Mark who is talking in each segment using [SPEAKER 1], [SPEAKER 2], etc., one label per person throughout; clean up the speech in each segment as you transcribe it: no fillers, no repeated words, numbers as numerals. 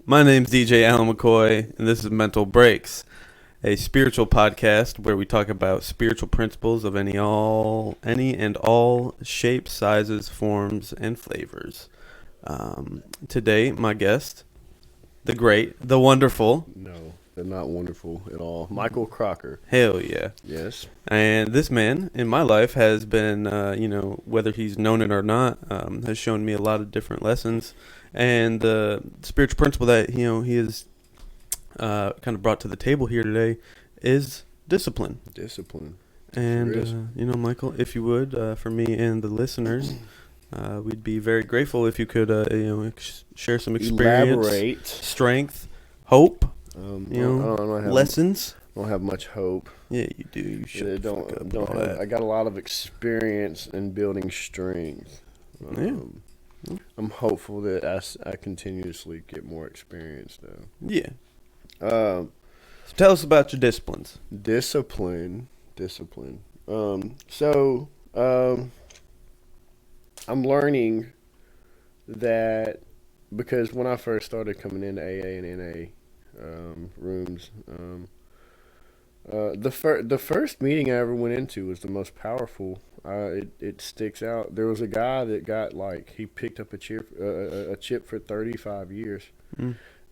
[SPEAKER 1] My name's DJ Alan McCoy, and this is Mental Breaks, a spiritual podcast where we talk about spiritual principles of any and all shapes, sizes, forms, and flavors. Today, my guest, the great, the wonderful.
[SPEAKER 2] No, they're not wonderful at all. Michael Crocker.
[SPEAKER 1] Hell yeah.
[SPEAKER 2] Yes.
[SPEAKER 1] And this man in my life has been, whether he's known it or not, has shown me a lot of different lessons. And the spiritual principle that, he has kind of brought to the table here today is discipline.
[SPEAKER 2] Discipline.
[SPEAKER 1] And, Michael, if you would, for me and the listeners, we'd be very grateful if you could, share some experience,
[SPEAKER 2] Elaborate.
[SPEAKER 1] strength, hope,
[SPEAKER 2] I don't have,
[SPEAKER 1] lessons.
[SPEAKER 2] I don't have much hope.
[SPEAKER 1] Yeah, you do. You should.
[SPEAKER 2] I got a lot of experience in building strength. I'm hopeful that I continuously get more experience, though.
[SPEAKER 1] Yeah. So tell us about your disciplines.
[SPEAKER 2] Discipline. I'm learning that because when I first started coming into AA and NA rooms, the first meeting I ever went into was the most powerful. It sticks out. There was a guy that got he picked up a chip for 35 years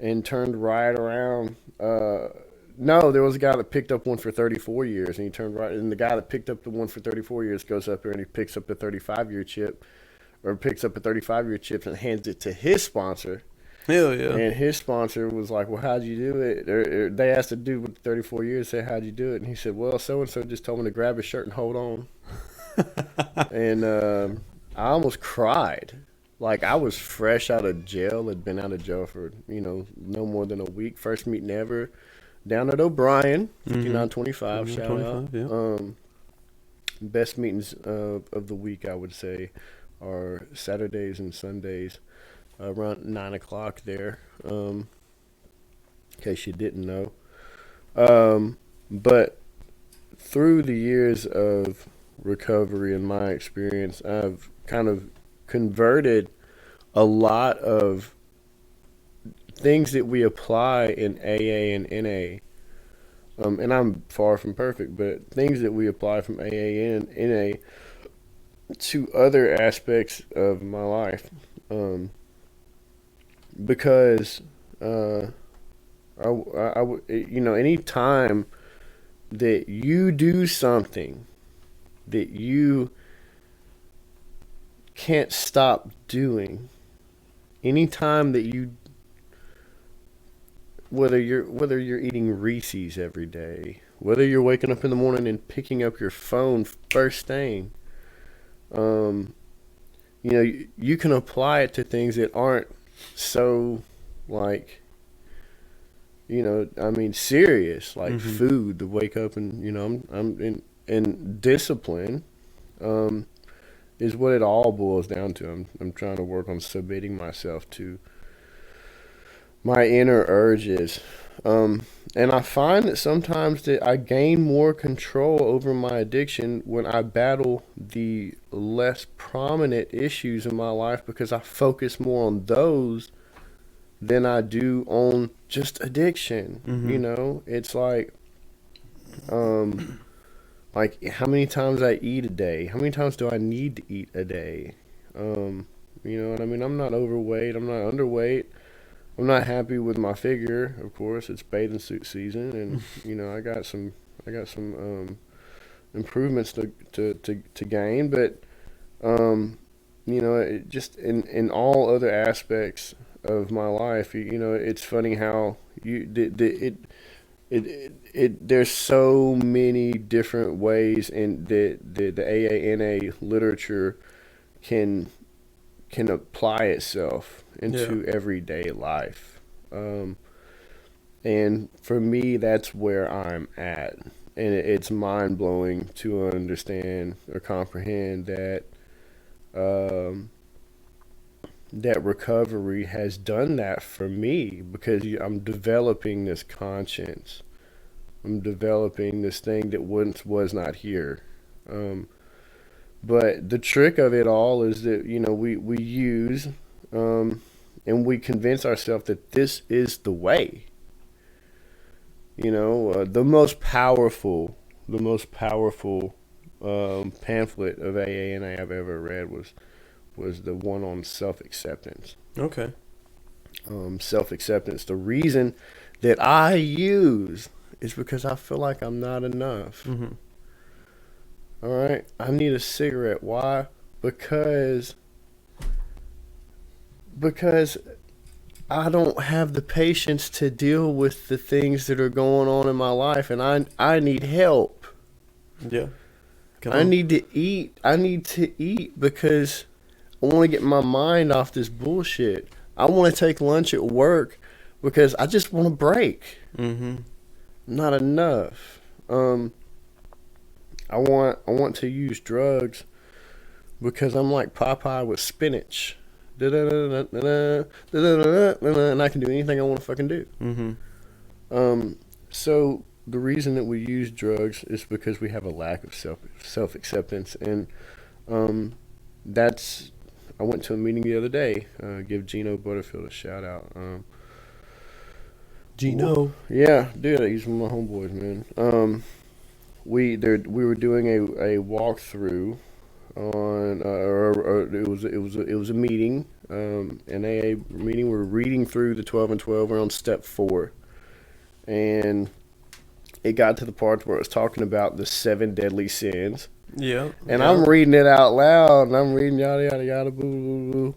[SPEAKER 2] and turned right around. No, there was a guy that picked up one for 34 years and he turned right. And the guy that picked up the one for 34 years goes up there and he picks up the 35-year chip or picks up a 35-year chip and hands it to his sponsor.
[SPEAKER 1] Hell yeah.
[SPEAKER 2] And his sponsor was like, well, how'd you do it? Or they asked the dude with 34 years, say, how'd you do it? And he said, well, so-and-so just told me to grab his shirt and hold on. And I almost cried. Like, I was fresh out of jail. Had been out of jail for, no more than a week. First meeting ever. Down at O'Brien, 5925, shout out. Yeah. Best meetings of the week, I would say, are Saturdays and Sundays. Around 9 o'clock there, in case you didn't know. But through the years of recovery and my experience, I've kind of converted a lot of things that we apply in AA and NA. And I'm far from perfect, but things that we apply from AA and NA to other aspects of my life. Because any time that you do something that you can't stop doing, any time that whether you're eating Reese's every day, whether you're waking up in the morning and picking up your phone first thing, you can apply it to things that aren't so serious, like food, to wake up and I'm in discipline is what it all boils down to. I'm trying to work on submitting myself to my inner urges, and I find that sometimes that I gain more control over my addiction when I battle the less prominent issues in my life, because I focus more on those than I do on just addiction. It's like how many times I eat a day, how many times do I need to eat a day? You know what I mean? I'm not overweight, I'm not underweight, I'm not happy with my figure. Of course, it's bathing suit season, and I got some improvements to gain, but it just in all other aspects of my life, it's funny how there's so many different ways in the AANA literature can apply itself into everyday life. And for me, that's where I'm at. And it's mind-blowing to understand or comprehend that that recovery has done that for me, because I'm developing this conscience. I'm developing this thing that once was not here. But the trick of it all is that, we use and we convince ourselves that this is the way. You know, the most powerful pamphlet of AA I've ever read was the one on self-acceptance.
[SPEAKER 1] Okay.
[SPEAKER 2] Self-acceptance. The reason that I use is because I feel like I'm not enough.
[SPEAKER 1] Mm-hmm.
[SPEAKER 2] All right, I need a cigarette. Why? Because I don't have the patience to deal with the things that are going on in my life, and I need help.
[SPEAKER 1] Yeah.
[SPEAKER 2] I need to eat. I need to eat because I want to get my mind off this bullshit. I want to take lunch at work because I just want a break.
[SPEAKER 1] Mm-hmm.
[SPEAKER 2] Not enough. I want to use drugs because I'm like Popeye with spinach. And I can do anything I want to fucking do.
[SPEAKER 1] Mm-hmm.
[SPEAKER 2] So the reason that we use drugs is because we have a lack of self-acceptance. And that's... I went to a meeting the other day. Give Gino Butterfield a shout out.
[SPEAKER 1] Gino.
[SPEAKER 2] Yeah, dude, he's one of my homeboys, man. We were doing a walkthrough on it was a meeting, an AA meeting. We were reading through the 12 and 12. We're on step 4, and it got to the part where it was talking about the 7 deadly sins.
[SPEAKER 1] Yeah.
[SPEAKER 2] And I'm reading it out loud, and I'm reading yada yada yada boo boo boo,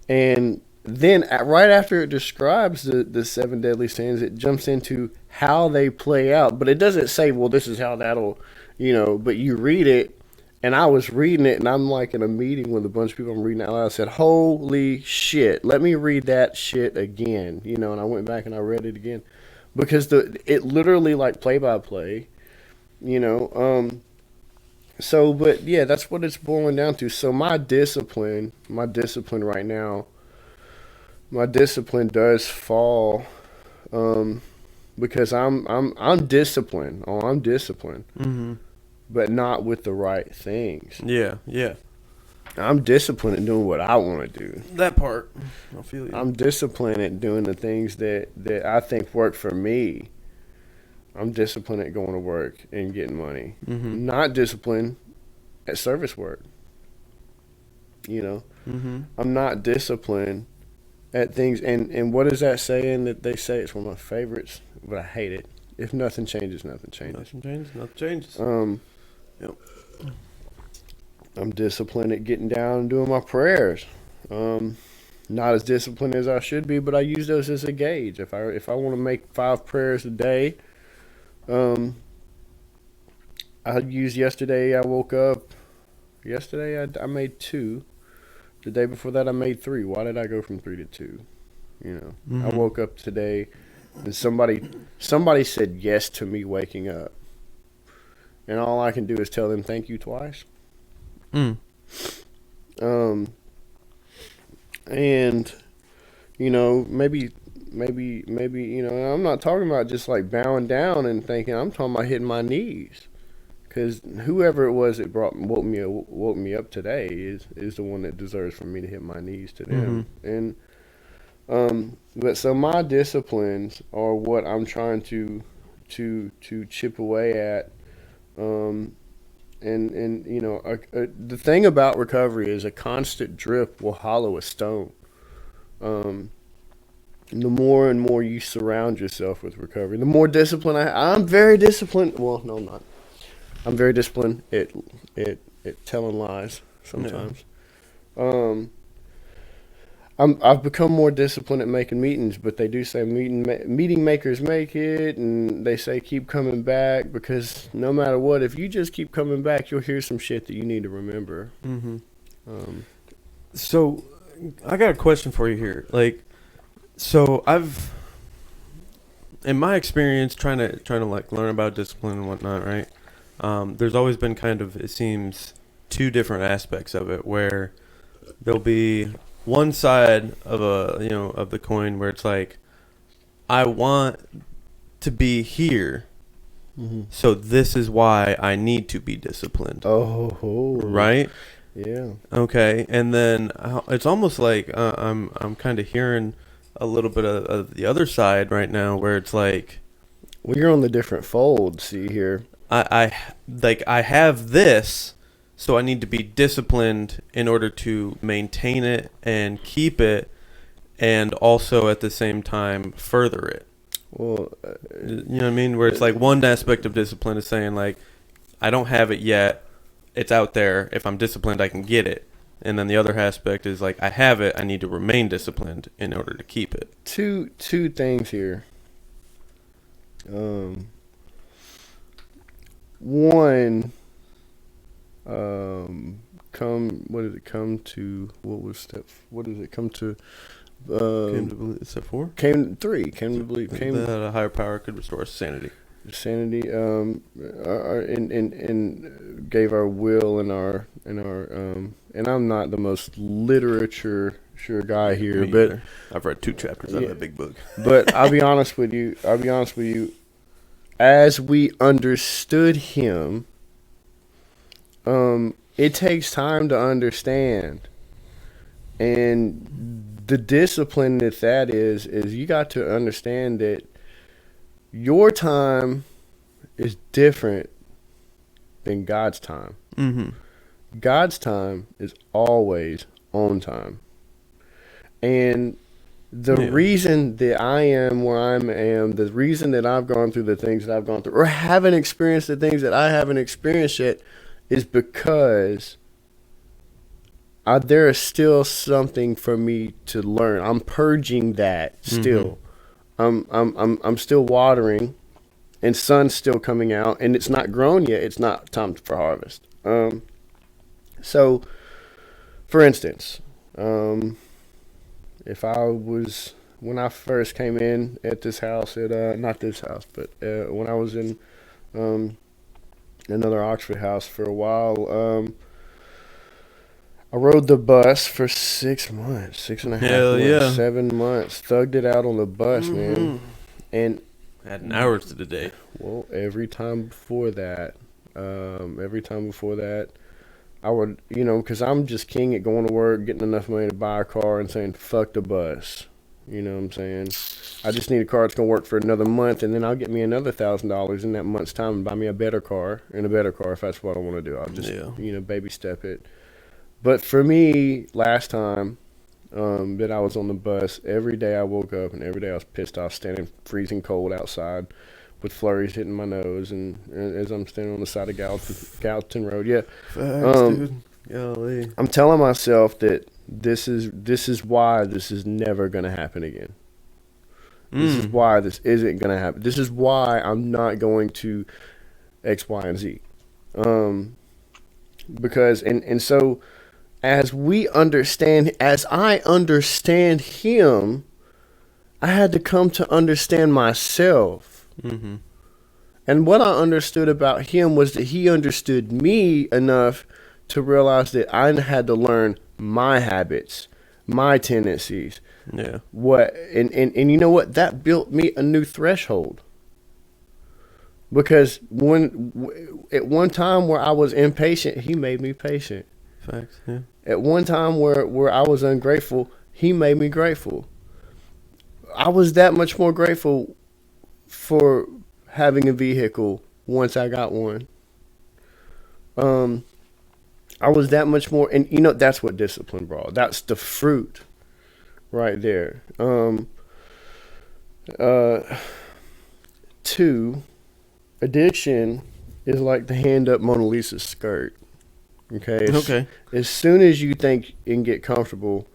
[SPEAKER 2] and then right after it describes the 7 deadly sins, it jumps into how they play out. But it doesn't say, well, this is how that'll, but you read it. And I was reading it, and I'm like in a meeting with a bunch of people. I'm reading it out loud. I said, holy shit, let me read that shit again. And I went back and I read it again. Because it literally like play by play, So, but yeah, that's what it's boiling down to. So my discipline right now, my discipline does fall, because I'm disciplined. Oh, I'm disciplined,
[SPEAKER 1] Mm-hmm.
[SPEAKER 2] but not with the right things.
[SPEAKER 1] Yeah. Yeah.
[SPEAKER 2] I'm disciplined at doing what I want to do.
[SPEAKER 1] That part. I feel you.
[SPEAKER 2] I'm disciplined at doing the things that I think work for me. I'm disciplined at going to work and getting money.
[SPEAKER 1] Mm-hmm.
[SPEAKER 2] Not disciplined at service work.
[SPEAKER 1] Mm-hmm.
[SPEAKER 2] I'm not disciplined at things. And what is that saying that they say? It's one of my favorites, but I hate it. If nothing changes, nothing changes.
[SPEAKER 1] Nothing changes. Yep.
[SPEAKER 2] I'm disciplined at getting down and doing my prayers. Not as disciplined as I should be, but I use those as a gauge. If I want to make 5 prayers a day, I used yesterday. I woke up. Yesterday I made 2. The day before that I made 3. Why did I go from 3 to 2?
[SPEAKER 1] Mm-hmm.
[SPEAKER 2] I woke up today, and somebody said yes to me waking up, and all I can do is tell them thank you twice.
[SPEAKER 1] Mm.
[SPEAKER 2] And maybe I'm not talking about just like bowing down and thinking. I'm talking about hitting my knees, because whoever it was that woke me up today is the one that deserves for me to hit my knees to them.
[SPEAKER 1] Mm-hmm.
[SPEAKER 2] And but so my disciplines are what I'm trying to chip away at. And the thing about recovery is a constant drip will hollow a stone. The more and more you surround yourself with recovery, the more discipline I'm very disciplined. Well, no, I'm not. I'm very disciplined at telling lies sometimes. Yeah. I've become more disciplined at making meetings, but they do say meeting makers make it, and they say keep coming back, because no matter what, if you just keep coming back, you'll hear some shit that you need to remember.
[SPEAKER 1] Mm-hmm. So, I got a question for you here. So I've, in my experience, trying to like learn about discipline and whatnot, right? There's always been kind of, it seems, 2 different aspects of it, where there'll be one side of of the coin where it's like, I want to be here, so this is why I need to be disciplined.
[SPEAKER 2] Oh,
[SPEAKER 1] right?
[SPEAKER 2] Yeah.
[SPEAKER 1] Okay, and then it's almost like I'm kind of hearing a little bit of the other side right now, where it's like
[SPEAKER 2] Well, you're on the different fold. See here.
[SPEAKER 1] I have this, so I need to be disciplined in order to maintain it and keep it, and also at the same time further it.
[SPEAKER 2] Well,
[SPEAKER 1] You know what I mean? Where it's like one aspect of discipline is saying like, I don't have it yet. It's out there. If I'm disciplined, I can get it. And then the other aspect is like, I have it. I need to remain disciplined in order to keep it.
[SPEAKER 2] two things here. One. What did it come to? What was step? What did it come to?
[SPEAKER 1] Came to believe, step 4?
[SPEAKER 2] Came 3. Came to believe. Came
[SPEAKER 1] that a higher power could restore sanity.
[SPEAKER 2] Sanity. And gave our will and our and I'm not the most literature sure guy here,
[SPEAKER 1] Me
[SPEAKER 2] but
[SPEAKER 1] either. I've read 2 chapters out of that big book.
[SPEAKER 2] but I'll be honest with you. As we understood him, it takes time to understand, and the discipline that is you got to understand that your time is different than God's time.
[SPEAKER 1] Mm-hmm.
[SPEAKER 2] God's time is always on time. And the reason that I am where I am, the reason that I've gone through the things that I've gone through, or haven't experienced the things that I haven't experienced yet, is because there is still something for me to learn. I'm purging that still. I'm still watering, and sun's still coming out, and it's not grown yet. It's not time for harvest. So, for instance, if I was, when I first came in at this house, not this house, but when I was in another Oxford house for a while, I rode the bus for 6 months, 6.5
[SPEAKER 1] Hell
[SPEAKER 2] months,
[SPEAKER 1] yeah.
[SPEAKER 2] 7 months. Thugged it out on the bus, man. And
[SPEAKER 1] Adding hours to the day.
[SPEAKER 2] well, every time before that, I would, because I'm just king at going to work, getting enough money to buy a car, and saying, fuck the bus. You know what I'm saying? I just need a car that's going to work for another month, and then I'll get me another $1,000 in that month's time and buy me a better car if that's what I want to do. I'll just, baby step it. But for me, last time that I was on the bus, every day I woke up and every day I was pissed off, standing freezing cold outside with flurries hitting my nose, and as I'm standing on the side of Gallatin Road. Yeah.
[SPEAKER 1] Facts, dude. Golly.
[SPEAKER 2] I'm telling myself that this is why this is never going to happen again. This is why this isn't going to happen. This is why I'm not going to X, Y, and Z. Because, and so as I understand him, I had to come to understand myself.
[SPEAKER 1] Mm-hmm.
[SPEAKER 2] And what I understood about him was that he understood me enough to realize that I had to learn my habits, my tendencies.
[SPEAKER 1] Yeah.
[SPEAKER 2] And you know what? That built me a new threshold. Because at one time where I was impatient, he made me patient.
[SPEAKER 1] Facts, yeah.
[SPEAKER 2] At one time where I was ungrateful, he made me grateful. I was that much more grateful for having a vehicle once I got one. I was that much more, and that's what discipline brought. That's the fruit right there. 2, addiction is like the hand up Mona Lisa's skirt. Okay. As soon as you think and get comfortable,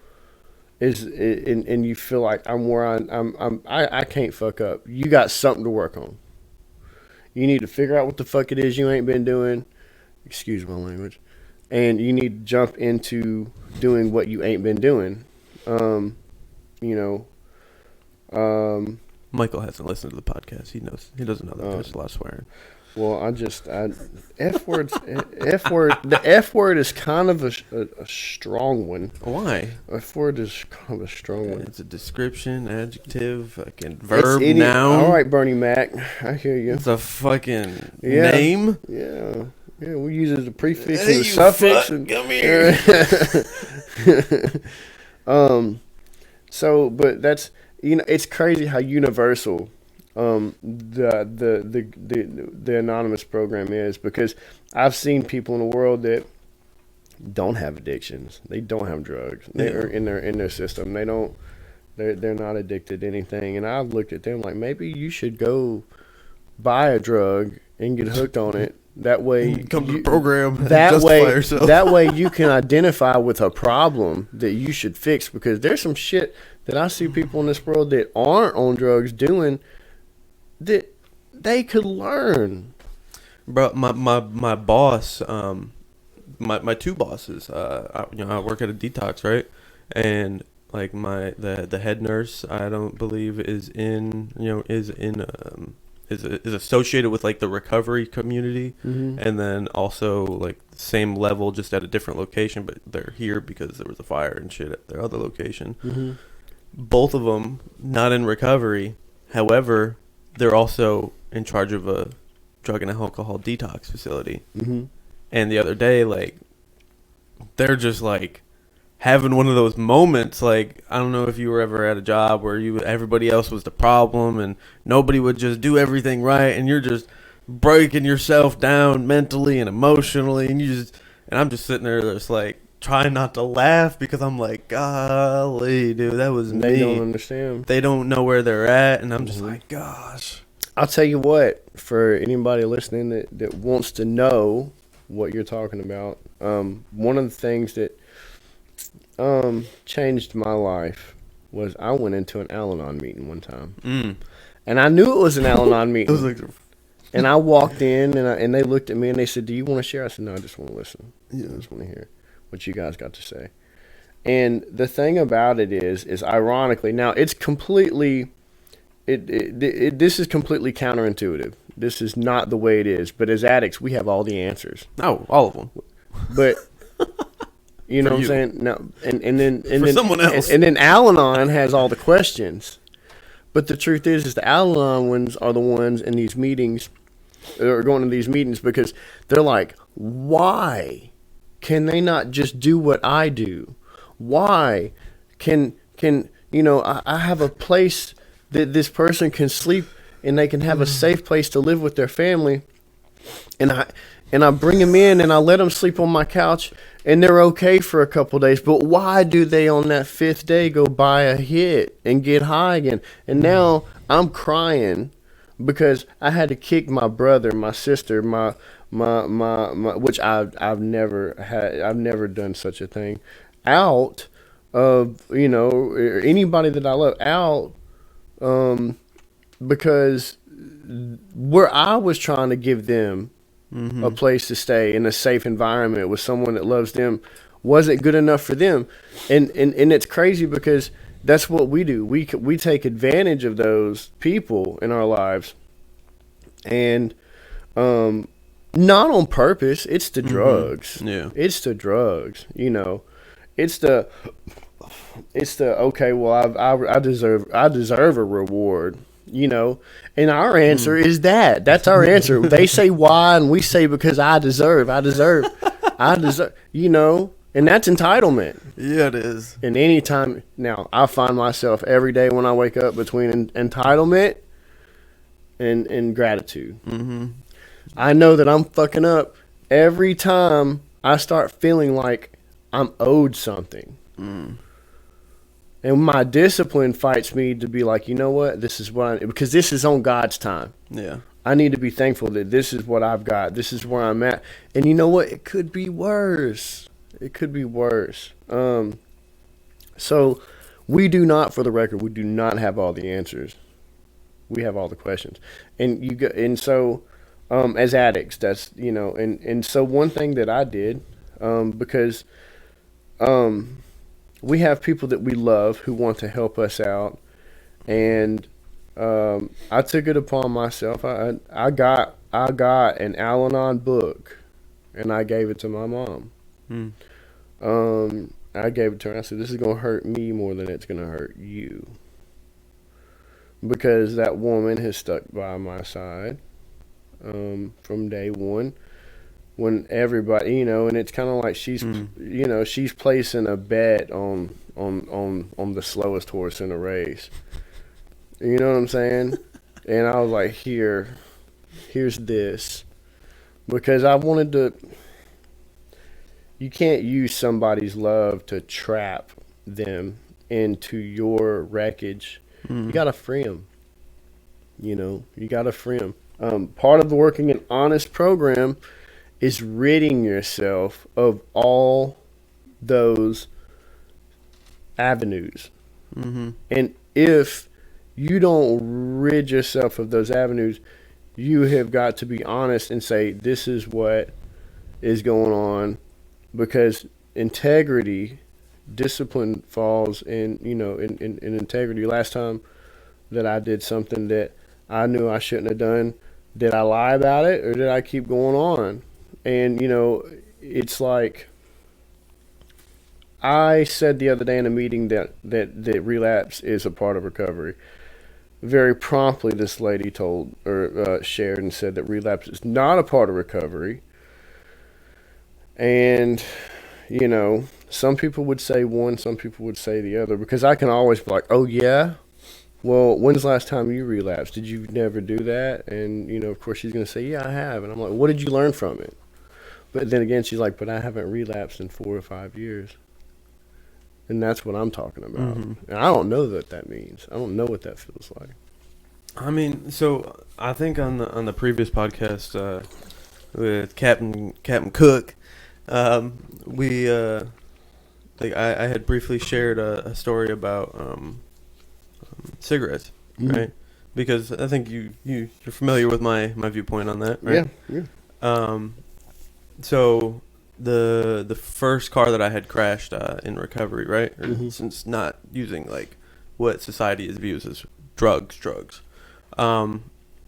[SPEAKER 2] and you feel like I can't fuck up. You got something to work on. You need to figure out what the fuck it is you ain't been doing. Excuse my language. And you need to jump into doing what you ain't been doing.
[SPEAKER 1] Michael hasn't listened to the podcast. He doesn't know that there's a lot of swearing.
[SPEAKER 2] Well, F words. The F word is kind of a strong one.
[SPEAKER 1] Why?
[SPEAKER 2] F word is kind of a strong one.
[SPEAKER 1] It's a description, adjective, fucking verb, noun.
[SPEAKER 2] All right, Bernie Mac, I hear you.
[SPEAKER 1] It's a fucking name.
[SPEAKER 2] Yeah. Yeah, we use it as a prefix
[SPEAKER 1] Hey,
[SPEAKER 2] and a
[SPEAKER 1] you
[SPEAKER 2] suffix.
[SPEAKER 1] fuck,
[SPEAKER 2] And,
[SPEAKER 1] come here.
[SPEAKER 2] so, but that's, it's crazy how universal the anonymous program is, because I've seen people in the world that don't have addictions. They don't have drugs. They're in their system. They're not addicted to anything. And I've looked at them like, maybe you should go buy a drug and get hooked on it. That way,
[SPEAKER 1] Come to the program.
[SPEAKER 2] That
[SPEAKER 1] justify
[SPEAKER 2] way,
[SPEAKER 1] yourself.
[SPEAKER 2] that way you can identify with a problem that you should fix. Because there's some shit that I see people in this world that aren't on drugs doing that they could learn.
[SPEAKER 1] Bro, my boss, my two bosses, I work at a detox, right? And like the head nurse, I don't believe is associated with like the recovery community, and then also like same level, just at a different location, but they're here because there was a fire and shit at their other location. Both of them not in recovery, however, they're also in charge of a drug and alcohol detox facility. And the other day, like, they're just like having one of those moments, like, I don't know if you were ever at a job where everybody else was the problem and nobody would just do everything right, and you're just breaking yourself down mentally and emotionally, and I'm just sitting there just like trying not to laugh, because I'm like, golly, dude, that was me.
[SPEAKER 2] They don't understand.
[SPEAKER 1] They don't know where they're at, and I'm just like, gosh.
[SPEAKER 2] I'll tell you what, for anybody listening that wants to know what you're talking about, one of the things that changed my life was I went into an Al-Anon meeting one time. And I knew it was an Al-Anon meeting. And I walked in, and they looked at me, and they said, do you want to share? I said, no, I just want to listen. I just want to hear what you guys got to say. And the thing about it is ironically, now it's completely... this is completely counterintuitive. This is not the way it is. But as addicts, we have all the answers.
[SPEAKER 1] Oh, all of them.
[SPEAKER 2] But you know what I'm saying? No, and then
[SPEAKER 1] someone else.
[SPEAKER 2] And then Al-Anon has all the questions. But the truth is the Al-Anon ones are the ones in these meetings, or going to these meetings, because they're like, why can they not just do what I do? Why can I have a place that this person can sleep, and they can have a safe place to live with their family, and I bring them in and I let them sleep on my couch, and they're okay for a couple days. But why do they on that 5th day go buy a hit and get high again? And now I'm crying because I had to kick my brother, my sister, my which I've never done such a thing, out of anybody that I love out. Because where I was trying to give them a place to stay in a safe environment with someone that loves them wasn't good enough for them. And it's crazy because that's what we do. We take advantage of those people in our lives, and not on purpose. It's the drugs.
[SPEAKER 1] Yeah.
[SPEAKER 2] It's the drugs, It's the okay. Well, I deserve a reward, and our answer is that. That's our answer. They say why, and we say because I deserve, and that's entitlement.
[SPEAKER 1] Yeah, it is.
[SPEAKER 2] And anytime now, I find myself every day when I wake up between entitlement and gratitude. I know that I'm fucking up every time I start feeling like I'm owed something. And my discipline fights me to be like, you know what? This is what because this is on God's time.
[SPEAKER 1] Yeah.
[SPEAKER 2] I need to be thankful that this is what I've got. This is where I'm at. And you know what? It could be worse. It could be worse. So we do not, for the record, we do not have all the answers. We have all the questions. So as addicts, that's, and so one thing that I did, because we have people that we love who want to help us out, and I took it upon myself. I got an Al-Anon book, and I gave it to my mom. I gave it to her. I said, "This is gonna hurt me more than it's gonna hurt you, because that woman has stuck by my side from day one. when everybody, and it's kind of like she's placing a bet on the slowest horse in a race. You know what I'm saying? And I was like, here's this, because I wanted to. You can't use somebody's love to trap them into your wreckage. You gotta free them. You gotta free them. Part of working an honest program is ridding yourself of all those avenues. And if you don't rid yourself of those avenues, you have got to be honest and say, this is what is going on, because integrity, discipline falls in integrity. Last time that I did something that I knew I shouldn't have done, did I lie about it or did I keep going on? And, it's like, I said the other day in a meeting that relapse is a part of recovery. Very promptly, this lady shared and said that relapse is not a part of recovery. And, some people would say one, some people would say the other, because I can always be like, oh, yeah? Well, when's the last time you relapsed? Did you never do that? And, of course, she's going to say, yeah, I have. And I'm like, what did you learn from it? But then again, she's like, but I haven't relapsed in 4 or 5 years. And that's what I'm talking about. And I don't know what that means. I don't know what that feels like.
[SPEAKER 1] I mean, so I think on the previous podcast with Captain Cook, we I had briefly shared a story about cigarettes, right? Because I think you're familiar with my viewpoint on that, right?
[SPEAKER 2] Yeah.
[SPEAKER 1] So the first car that I had crashed in recovery, right? Since not using like what society views as drugs. I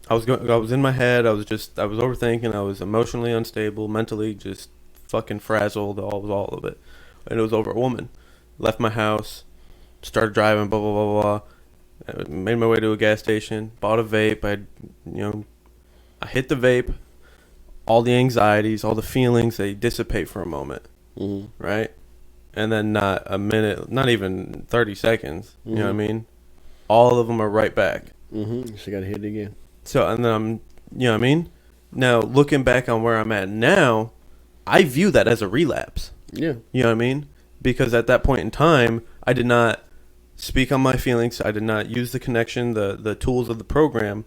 [SPEAKER 1] was in my head. I was overthinking. I was emotionally unstable, mentally just fucking frazzled. All of it, and it was over a woman. Left my house, started driving. Blah blah blah blah. I made my way to a gas station. Bought a vape. I hit the vape. All the anxieties, all the feelings, they dissipate for a moment, right? And then not a minute, not even 30 seconds. You know what I mean? All of them are right back.
[SPEAKER 2] So you got to hit it again.
[SPEAKER 1] So, and then you know what I mean? Now, looking back on where I'm at now, I view that as a relapse.
[SPEAKER 2] Yeah.
[SPEAKER 1] You know what I mean? Because at that point in time, I did not speak on my feelings. I did not use the connection, the tools of the program,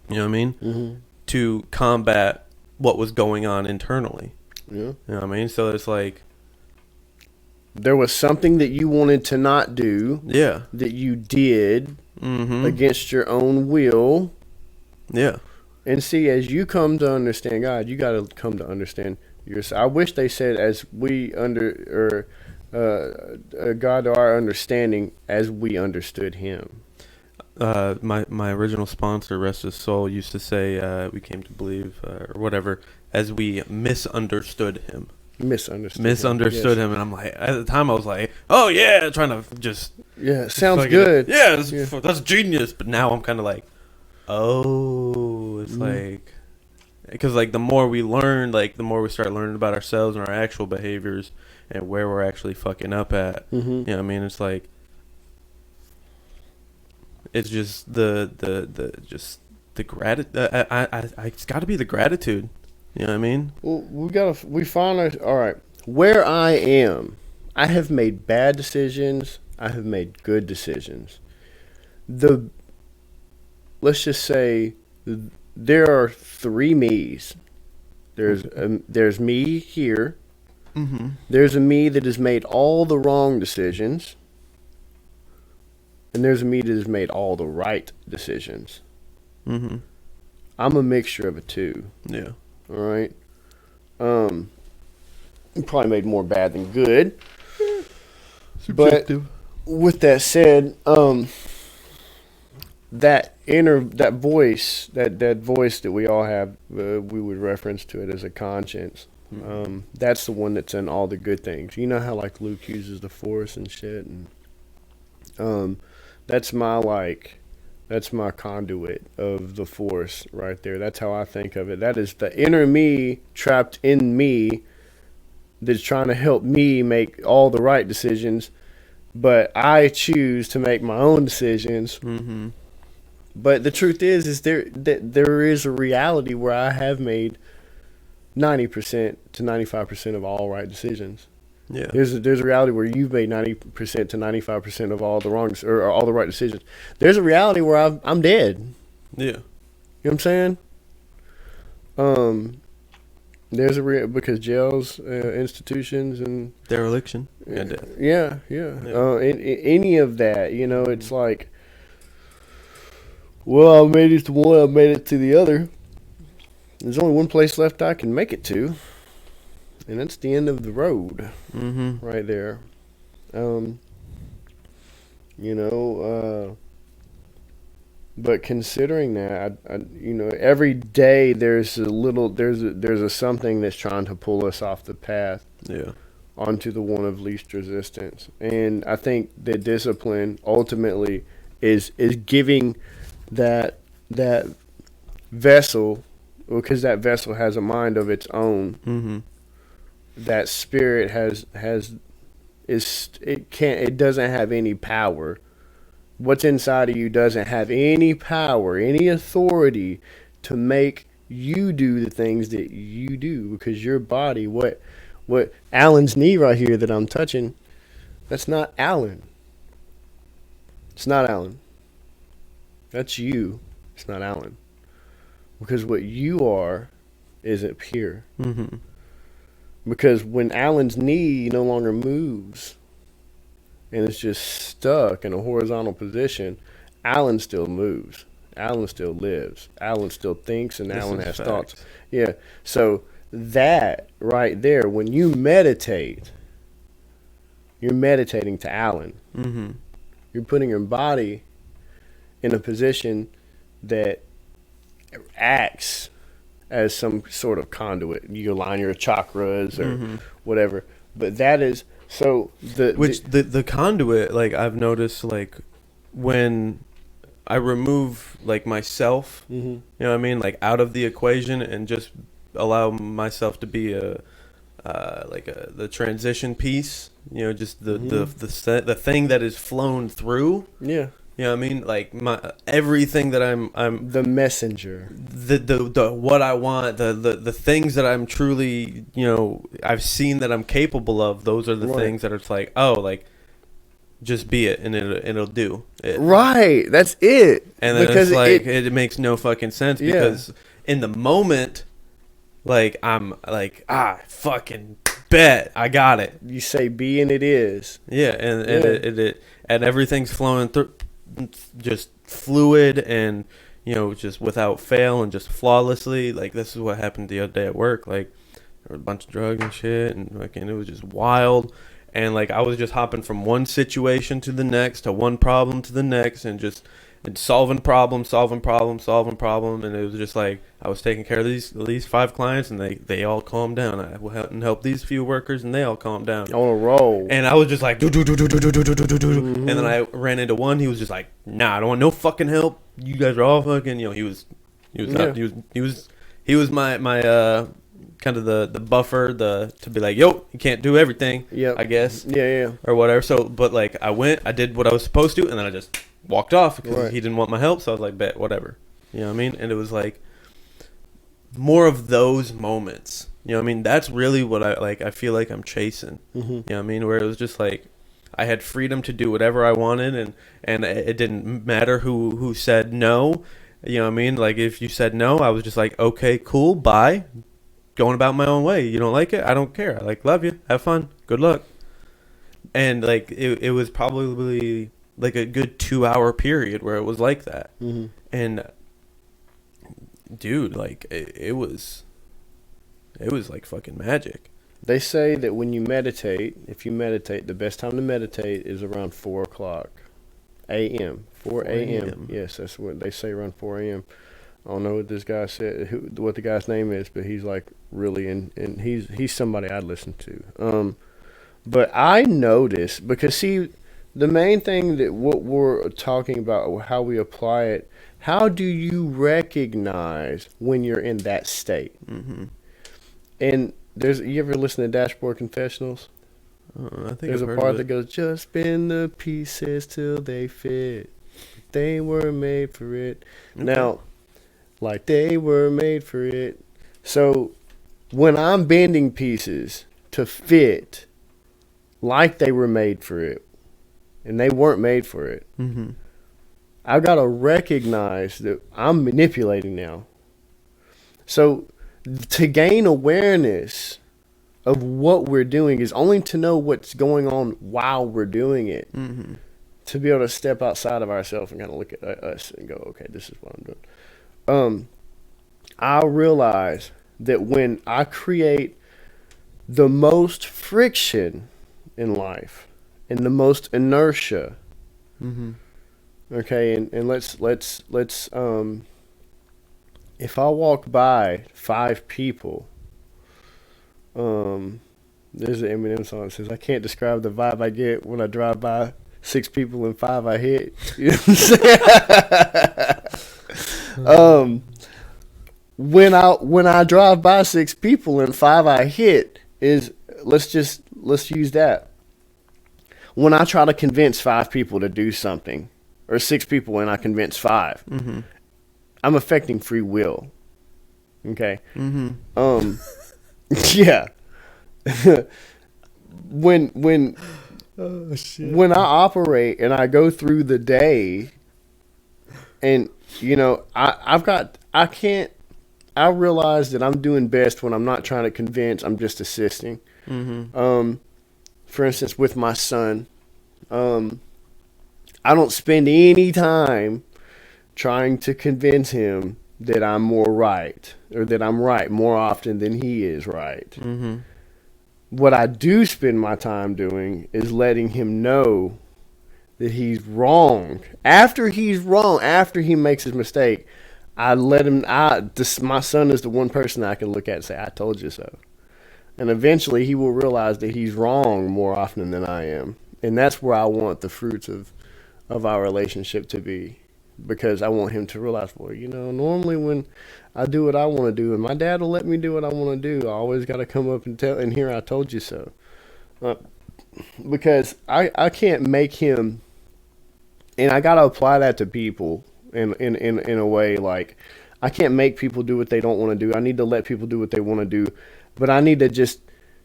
[SPEAKER 1] you know what I mean? To combat what was going on internally.
[SPEAKER 2] Yeah.
[SPEAKER 1] You know what I mean? So it's like,
[SPEAKER 2] there was something that you wanted to not do.
[SPEAKER 1] Yeah.
[SPEAKER 2] That you did against your own will.
[SPEAKER 1] Yeah.
[SPEAKER 2] And see, as you come to understand God, you got to come to understand yourself. I wish they said as we God to our understanding as we understood Him.
[SPEAKER 1] My original sponsor, rest his soul, used to say we came to believe or whatever as we misunderstood him. Misunderstood him, and I'm like, at the time I was like, oh yeah, trying to just
[SPEAKER 2] sounds good.
[SPEAKER 1] That's genius. But now I'm kind of like, oh, it's like, because like the more we learn, like the more we start learning about ourselves and our actual behaviors and where we're actually fucking up at. You know what I mean? It's like, it's just the gratitude. It's got to be the gratitude. You know what I mean?
[SPEAKER 2] Well, we find all right. Where I am, I have made bad decisions. I have made good decisions. Let's just say there are 3 me's. There's me here. There's a me that has made all the wrong decisions. And there's a me that has made all the right decisions. I'm a mixture of the two.
[SPEAKER 1] Yeah.
[SPEAKER 2] All right. Probably made more bad than good. Subjective. But with that said, that voice that we all have, we would reference to it as a conscience. That's the one that's in all the good things. You know how like Luke uses the Force and shit, and that's my like That's my conduit of the force right there. That's how I think of it. That is the inner me trapped in me that's trying to help me make all the right decisions, but I choose to make my own decisions.
[SPEAKER 1] Mm-hmm.
[SPEAKER 2] But the truth is there is a reality where I have made 90% to 95% of all right decisions.
[SPEAKER 1] Yeah.
[SPEAKER 2] There's a reality where you've made 90% to 95% of all the wrong or all the right decisions. There's a reality where I'm dead.
[SPEAKER 1] Yeah.
[SPEAKER 2] You know what I'm saying? There's because jails, institutions, and
[SPEAKER 1] dereliction.
[SPEAKER 2] Yeah. Any of that, you know, it's like, well, I made it to one, I made it to the other. There's only one place left I can make it to, and that's the end of the road, right there. But considering that, every day there's a something that's trying to pull us off the path, onto the one of least resistance. And I think that discipline ultimately is giving that vessel, because that vessel has a mind of its own.
[SPEAKER 1] Mm-hmm.
[SPEAKER 2] That spirit it doesn't have any power. What's inside of you doesn't have any power, any authority to make you do the things that you do, because your body, what Alan's knee right here that I'm touching, that's not Alan. It's not Alan. That's you. It's not Alan. Because what you are isn't pure.
[SPEAKER 1] Mm-hmm.
[SPEAKER 2] Because when Alan's knee no longer moves and it's just stuck in a horizontal position, Alan still moves. Alan still lives. Alan still thinks, and Alan has thoughts. Yeah. So that right there, when you meditate, you're meditating to Alan.
[SPEAKER 1] Mm-hmm.
[SPEAKER 2] You're putting your body in a position that acts as some sort of conduit. You align your chakras or whatever. But that is so the
[SPEAKER 1] conduit, like I've noticed, like when I remove like myself, you know what I mean, like out of the equation and just allow myself to be the transition piece, you know, just the thing that is flown through.
[SPEAKER 2] Yeah.
[SPEAKER 1] You know what I mean? Like everything that I'm
[SPEAKER 2] the messenger.
[SPEAKER 1] The what I want, the things that I'm truly, you know, I've seen that I'm capable of, those are the things that are like, oh, like just be it and it'll do it.
[SPEAKER 2] Right. That's it.
[SPEAKER 1] And then because it's like it makes no fucking sense, because in the moment, like I'm like, fucking bet I got it.
[SPEAKER 2] You say be and it is.
[SPEAKER 1] Yeah, and it and everything's flowing through, just fluid and, you know, just without fail and just flawlessly. Like this is what happened the other day at work. Like there was a bunch of drugs and shit, and fucking it was just wild. And like I was just hopping from one situation to the next, to one problem to the next, and solving problem, and it was just like I was taking care of these 5 clients, and they all calmed down. I went and helped these few workers, and they all calmed down.
[SPEAKER 2] On a roll.
[SPEAKER 1] And I was just like do. And then I ran into one. He was just like, nah, I don't want no fucking help. You guys are all fucking, you know. He was my kind of the buffer, to be like, yo, you can't do everything. Yeah, I guess.
[SPEAKER 2] Yeah.
[SPEAKER 1] Or whatever. So, but like I did what I was supposed to, and then I just walked off because he didn't want my help. So I was like, bet, whatever. You know what I mean? And it was like more of those moments. You know what I mean? That's really what I feel like I'm chasing. You know what I mean? Where it was just like I had freedom to do whatever I wanted, and it didn't matter who said no. You know what I mean? Like if you said no, I was just like, okay, cool, bye. Going about my own way. You don't like it? I don't care. I like, love you. Have fun. Good luck. And like it was probably like a good 2-hour period where it was like that. And dude, like it was like fucking magic.
[SPEAKER 2] They say that when you meditate, the best time to meditate is around 4 o'clock a.m. 4 a.m. Yes, that's what they say, around 4 a.m. I don't know what this guy said, what the guy's name is, but he's like really and he's somebody I'd listen to. But I noticed, because see, the main thing that what we're talking about, how we apply it, how do you recognize when you're in that state?
[SPEAKER 1] Mm-hmm.
[SPEAKER 2] And you ever listen to Dashboard Confessionals?
[SPEAKER 1] I think
[SPEAKER 2] There's
[SPEAKER 1] I've
[SPEAKER 2] a
[SPEAKER 1] heard
[SPEAKER 2] part
[SPEAKER 1] of
[SPEAKER 2] that
[SPEAKER 1] it.
[SPEAKER 2] goes, just spin the pieces till they fit. They were made for it.
[SPEAKER 1] Okay.
[SPEAKER 2] Now, like they were made for it. So when I'm bending pieces to fit like they were made for it, and they weren't made for it,
[SPEAKER 1] Mm-hmm.
[SPEAKER 2] I've got to recognize that I'm manipulating now. So to gain awareness of what we're doing is only to know what's going on while we're doing it.
[SPEAKER 1] Mm-hmm.
[SPEAKER 2] To be able to step outside of ourselves and kind of look at us and go, okay, this is what I'm doing. I realize that when I create the most friction in life and the most inertia,
[SPEAKER 1] Mm-hmm.
[SPEAKER 2] okay, and let's if I walk by 5 people, there's an Eminem song that says, I can't describe the vibe I get when I drive by 6 people and 5 I hit. You know what I'm saying? When I drive by 6 people and 5 I hit is, let's use that. When I try to convince 5 people to do something, or 6 people and I convince 5,
[SPEAKER 1] Mm-hmm.
[SPEAKER 2] I'm affecting free will. Okay.
[SPEAKER 1] Mm-hmm.
[SPEAKER 2] Yeah. when
[SPEAKER 1] Oh shit.
[SPEAKER 2] when I operate and I go through the day, and I realize that I'm doing best when I'm not trying to convince, I'm just assisting.
[SPEAKER 1] Mm-hmm.
[SPEAKER 2] For instance, with my son, I don't spend any time trying to convince him that I'm more right, or that I'm right more often than he is right.
[SPEAKER 1] Mm-hmm.
[SPEAKER 2] What I do spend my time doing is letting him know that he's wrong. After he makes his mistake, I let him. My son is the one person I can look at and say, "I told you so," and eventually he will realize that he's wrong more often than I am, and that's where I want the fruits of our relationship to be, because I want him to realize, well, normally when I do what I want to do, and my dad will let me do what I want to do, I always got to come up and hear I told you so, because I can't make him, and I got to apply that to people in a way, like I can't make people do what they don't want to do. I need to let people do what they want to do, but I need to just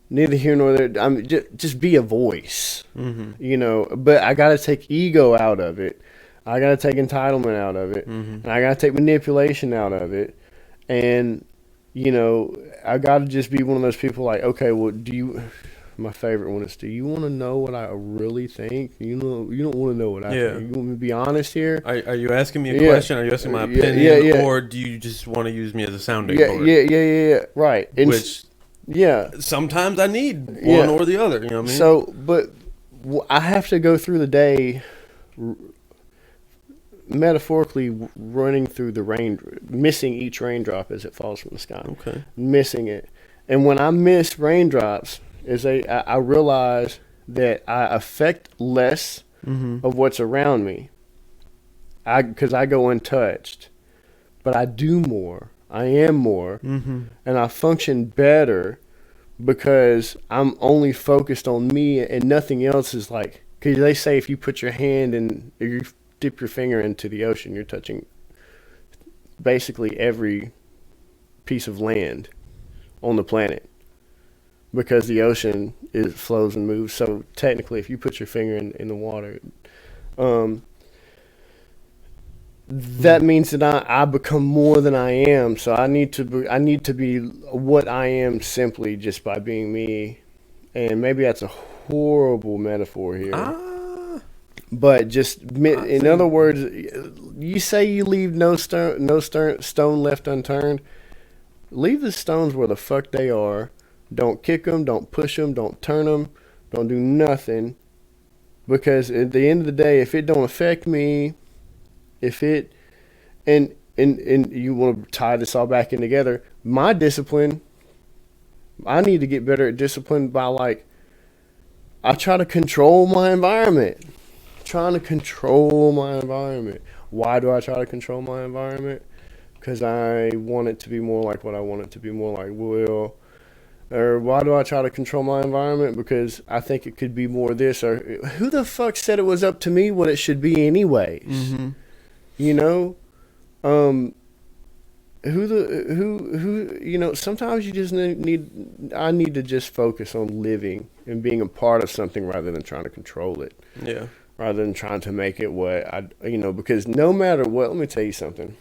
[SPEAKER 2] neither here nor there. I'm just be a voice,
[SPEAKER 1] Mm-hmm.
[SPEAKER 2] But I got to take ego out of it. I got to take entitlement out of it.
[SPEAKER 1] Mm-hmm.
[SPEAKER 2] And I got to take manipulation out of it. And, I got to just be one of those people like, okay, well, my favorite one is, do you want to know what I really think? You don't want to know what I think. You want me to be honest here?
[SPEAKER 1] Are you asking me a question? Are you asking my opinion?
[SPEAKER 2] Yeah.
[SPEAKER 1] Or do you just want to use me as a sounding
[SPEAKER 2] Yeah,
[SPEAKER 1] board?
[SPEAKER 2] yeah. Right. And
[SPEAKER 1] Which
[SPEAKER 2] yeah.
[SPEAKER 1] sometimes I need one or the other. You know what I mean?
[SPEAKER 2] So, but I have to go through the day metaphorically running through the rain, missing each raindrop as it falls from the sky.
[SPEAKER 1] Okay.
[SPEAKER 2] Missing it. And when I miss raindrops, I realize that I affect less
[SPEAKER 1] Mm-hmm.
[SPEAKER 2] of what's around me. Because I go untouched. But I do more. I am more.
[SPEAKER 1] Mm-hmm.
[SPEAKER 2] And I function better because I'm only focused on me, and nothing else is like, because they say if you put your hand in, or you dip your finger into the ocean, you're touching basically every piece of land on the planet, because the ocean flows and moves. So technically, if you put your finger in the water, that means that I become more than I am. So I need to be what I am simply just by being me. And maybe that's a horrible metaphor here. But just in other words, you say you leave no stone left unturned. Leave the stones where the fuck they are. Don't kick them. Don't push them. Don't turn them. Don't do nothing. Because at the end of the day, if it don't affect me, if it and you want to tie this all back in together, my discipline, I need to get better at discipline by, like, I try to control my environment. trying to control my environment. Why do I try to control my environment? Because I want it to be more like what I want it to be more like Will. Or why do I try to control my environment? Because I think it could be more this. Or who the fuck said it was up to me what it should be anyways?
[SPEAKER 1] Mm-hmm.
[SPEAKER 2] You know? Sometimes you just I need to just focus on living and being a part of something rather than trying to control it.
[SPEAKER 1] Yeah.
[SPEAKER 2] Rather than trying to make it because no matter what, let me tell you something.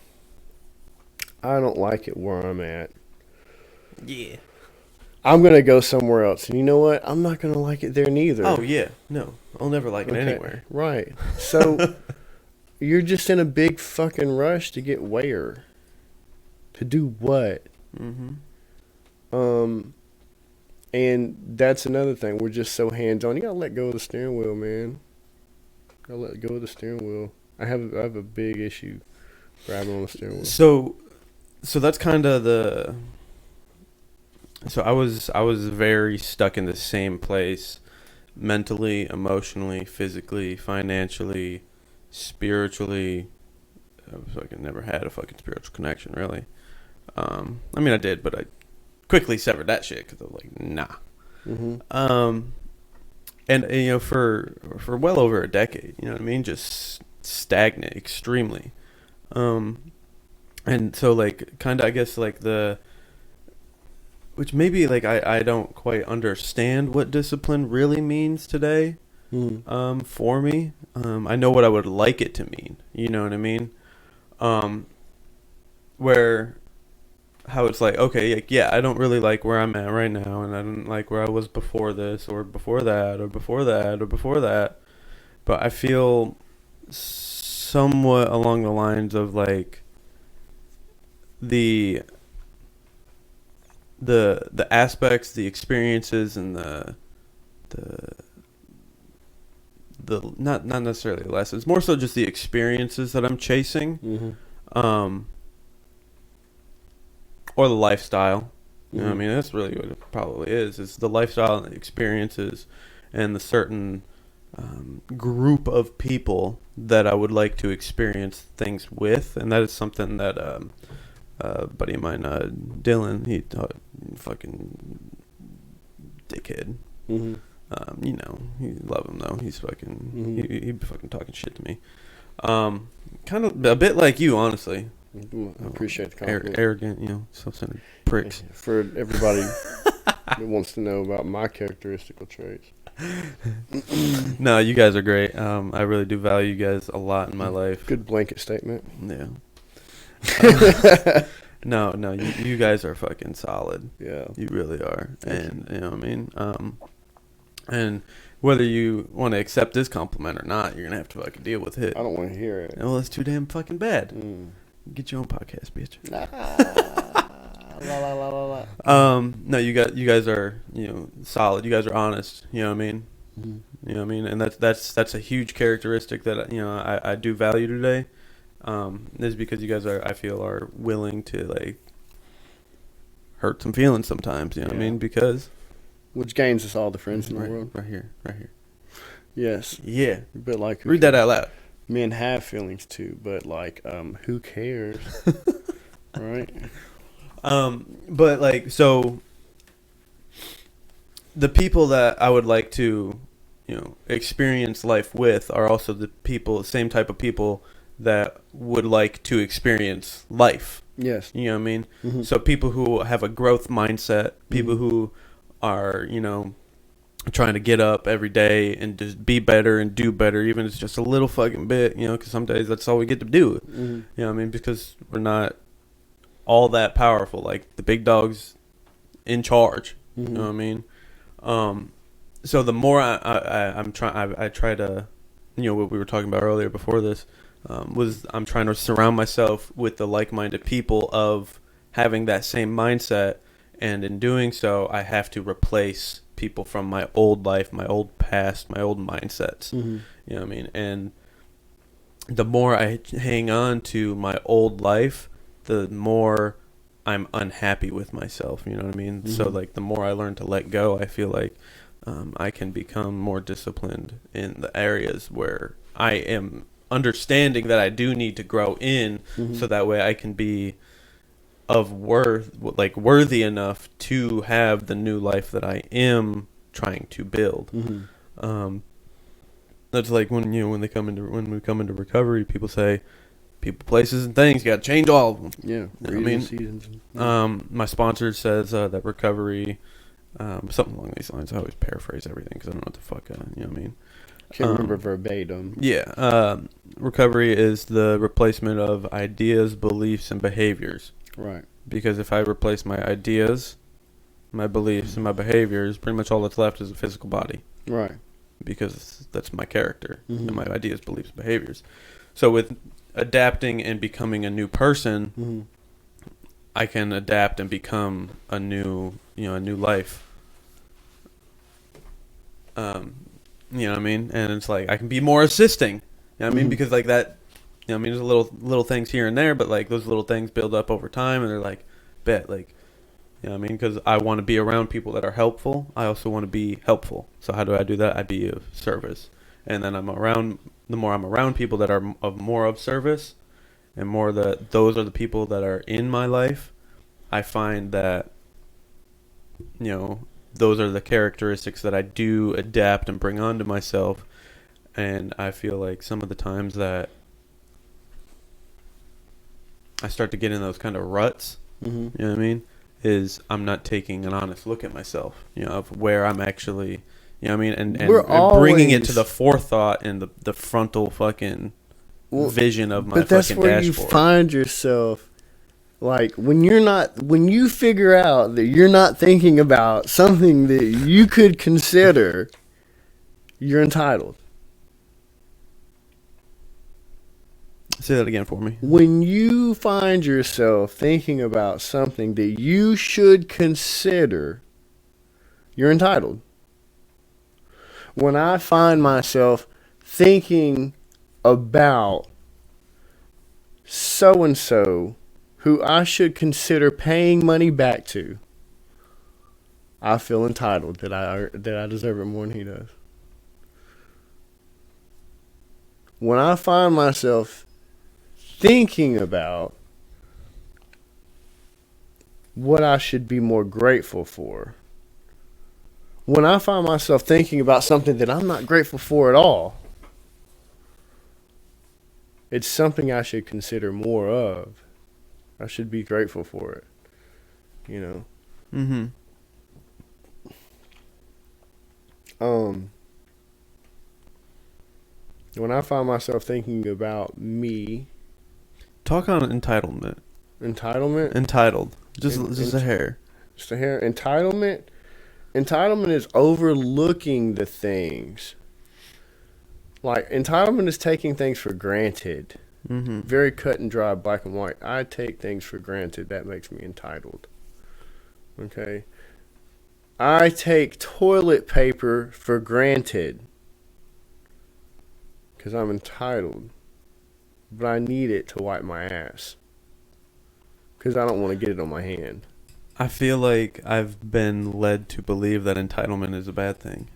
[SPEAKER 2] I don't like it where I'm at.
[SPEAKER 1] Yeah.
[SPEAKER 2] I'm going to go somewhere else. And you know what? I'm not going to like it there neither.
[SPEAKER 1] Oh, yeah. No, I'll never like it anywhere.
[SPEAKER 2] Right. So you're just in a big fucking rush to get where? To do what?
[SPEAKER 1] Mm-hmm.
[SPEAKER 2] And that's another thing. We're just so hands-on. You got to let go of the steering wheel, man. Got to let go of the steering wheel. I have a big issue grabbing on the steering wheel.
[SPEAKER 1] So that's kind of the... So I was very stuck in the same place mentally, emotionally, physically, financially, spiritually. I fucking never had a fucking spiritual connection, really. I mean, I did, but I quickly severed that shit because I was like, nah.
[SPEAKER 2] Mm-hmm.
[SPEAKER 1] And you know, for well over a decade, you know what I mean, just stagnant, extremely. And so like, kind of, I guess like which maybe like I don't quite understand what discipline really means today. For me, I know what I would like it to mean. You know what I mean? Where how it's like, okay, like, yeah, I don't really like where I'm at right now, and I don't like where I was before this, or before that, or before that, or before that. But I feel somewhat along the lines of like the aspects, the experiences, and the not necessarily the lessons, more so just the experiences that I'm chasing.
[SPEAKER 2] Mm-hmm.
[SPEAKER 1] Or the lifestyle. You know what I mean? That's really what it probably is. It's the lifestyle and the experiences and the certain group of people that I would like to experience things with. And that is something that a buddy of mine, Dylan, he fucking dickhead.
[SPEAKER 2] Mm-hmm.
[SPEAKER 1] You know, you love him though. He's fucking, he be fucking talking shit to me. Kind of a bit like you, honestly.
[SPEAKER 2] I appreciate the compliment.
[SPEAKER 1] Arrogant, you know, self-centered pricks.
[SPEAKER 2] For everybody that wants to know about my characteristical traits.
[SPEAKER 1] No, you guys are great. I really do value you guys a lot in my life.
[SPEAKER 2] Good blanket statement.
[SPEAKER 1] Yeah. No, you guys are fucking solid.
[SPEAKER 2] Yeah.
[SPEAKER 1] You really are. And you know what I mean? And whether you want to accept this compliment or not, you're going to have to fucking deal with it.
[SPEAKER 2] I don't want to hear it.
[SPEAKER 1] Well, it's too damn fucking bad. Get your own podcast, bitch. No, you guys are, you know, solid. You guys are honest. You know what I mean? Mm-hmm. You know what I mean? And that's a huge characteristic that, you know, I do value today. Is because you guys are willing to like hurt some feelings sometimes. You know what I mean? Because
[SPEAKER 2] which gains us all the friends in the world.
[SPEAKER 1] Right here.
[SPEAKER 2] Yes.
[SPEAKER 1] Yeah.
[SPEAKER 2] But like,
[SPEAKER 1] read that out loud.
[SPEAKER 2] Men have feelings too, but like, who cares? Right?
[SPEAKER 1] But like, so the people that I would like to, you know, experience life with are also the same type of people that would like to experience life.
[SPEAKER 2] Yes.
[SPEAKER 1] You know what I mean?
[SPEAKER 2] Mm-hmm.
[SPEAKER 1] So people who have a growth mindset, people who are, you know, trying to get up every day and just be better and do better, even if it's just a little fucking bit, you know, because some days that's all we get to do. You know what I mean? Because we're not all that powerful. Like the big dog's in charge. You know what I mean? So the more I try to, you know, what we were talking about earlier before this, was I'm trying to surround myself with the like-minded people of having that same mindset, and in doing so, I have to replace people from my old life, my old past, my old mindsets. You know what I mean? And the more I hang on to my old life, the more I'm unhappy with myself. You know what I mean? So like the more I learn to let go, I feel like I can become more disciplined in the areas where I am understanding that I do need to grow in, so that way I can be of worthy enough to have the new life that I am trying to build. That's like when we come into recovery, people say, people, places, and things, you got to change all of them.
[SPEAKER 2] Yeah,
[SPEAKER 1] You know what I mean,
[SPEAKER 2] seasons.
[SPEAKER 1] my sponsor says that recovery, something along these lines. I always paraphrase everything because I don't know what the fuck. You know what I mean?
[SPEAKER 2] Can't remember verbatim.
[SPEAKER 1] Yeah. Recovery is the replacement of ideas, beliefs, and behaviors.
[SPEAKER 2] Right.
[SPEAKER 1] Because if I replace my ideas, my beliefs, and my behaviors, pretty much all that's left is a physical body.
[SPEAKER 2] Right.
[SPEAKER 1] Because that's my character and my ideas, beliefs, behaviors. So with adapting and becoming a new person, I can adapt and become a new life. You know what I mean? And it's like I can be more assisting. You know what I mean? Because like that, you know what I mean? There's little things here and there, but like those little things build up over time, and they're like, like, you know what I mean? Because I want to be around people that are helpful. I also want to be helpful. So how do I do that? I be of service. And then the more I'm around people that are more of service, and those are the people that are in my life, I find that, those are the characteristics that I do adapt and bring onto myself. And I feel like some of the times that I start to get in those kind of ruts, you know what I mean, is I'm not taking an honest look at myself, of where I'm actually, you know what I mean, and bringing it to the forethought and the frontal fucking vision of my fucking dashboard. But that's where you
[SPEAKER 2] find yourself, like, when you figure out that you're not thinking about something that you could consider, you're entitled.
[SPEAKER 1] Say that again for me.
[SPEAKER 2] When you find yourself thinking about something that you should consider, you're entitled. When I find myself thinking about so-and-so who I should consider paying money back to, I feel entitled that I deserve it more than he does. When I find myself thinking about what I should be more grateful for, when I find myself thinking about something that I'm not grateful for at all, it's something I should consider more of. I should be grateful for it, When I find myself thinking about me.
[SPEAKER 1] Talk on entitlement.
[SPEAKER 2] Entitlement?
[SPEAKER 1] Entitled. Just a hair.
[SPEAKER 2] Just a hair. Entitlement is overlooking the things. Like, entitlement is taking things for granted. Very cut and dry, black and white. I take things for granted. That makes me entitled. Okay? I take toilet paper for granted because I'm entitled. But I need it to wipe my ass because I don't want to get it on my hand.
[SPEAKER 1] I feel like I've been led to believe that entitlement is a bad thing.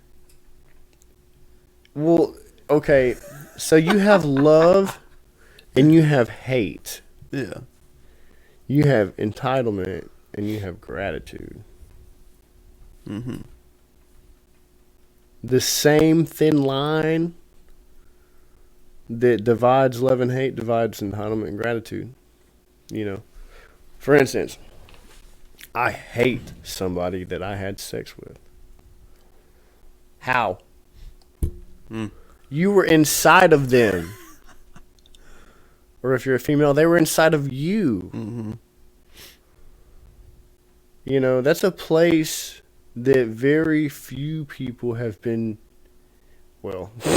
[SPEAKER 2] Well, okay, so you have love and you have hate.
[SPEAKER 1] Yeah.
[SPEAKER 2] You have entitlement and you have gratitude. The same thin line that divides love and hate divides entitlement and gratitude. For instance, I hate somebody that I had sex with. How? You were inside of them. Or if you're a female, they were inside of you. That's a place that very few people have been. Well.
[SPEAKER 1] Look,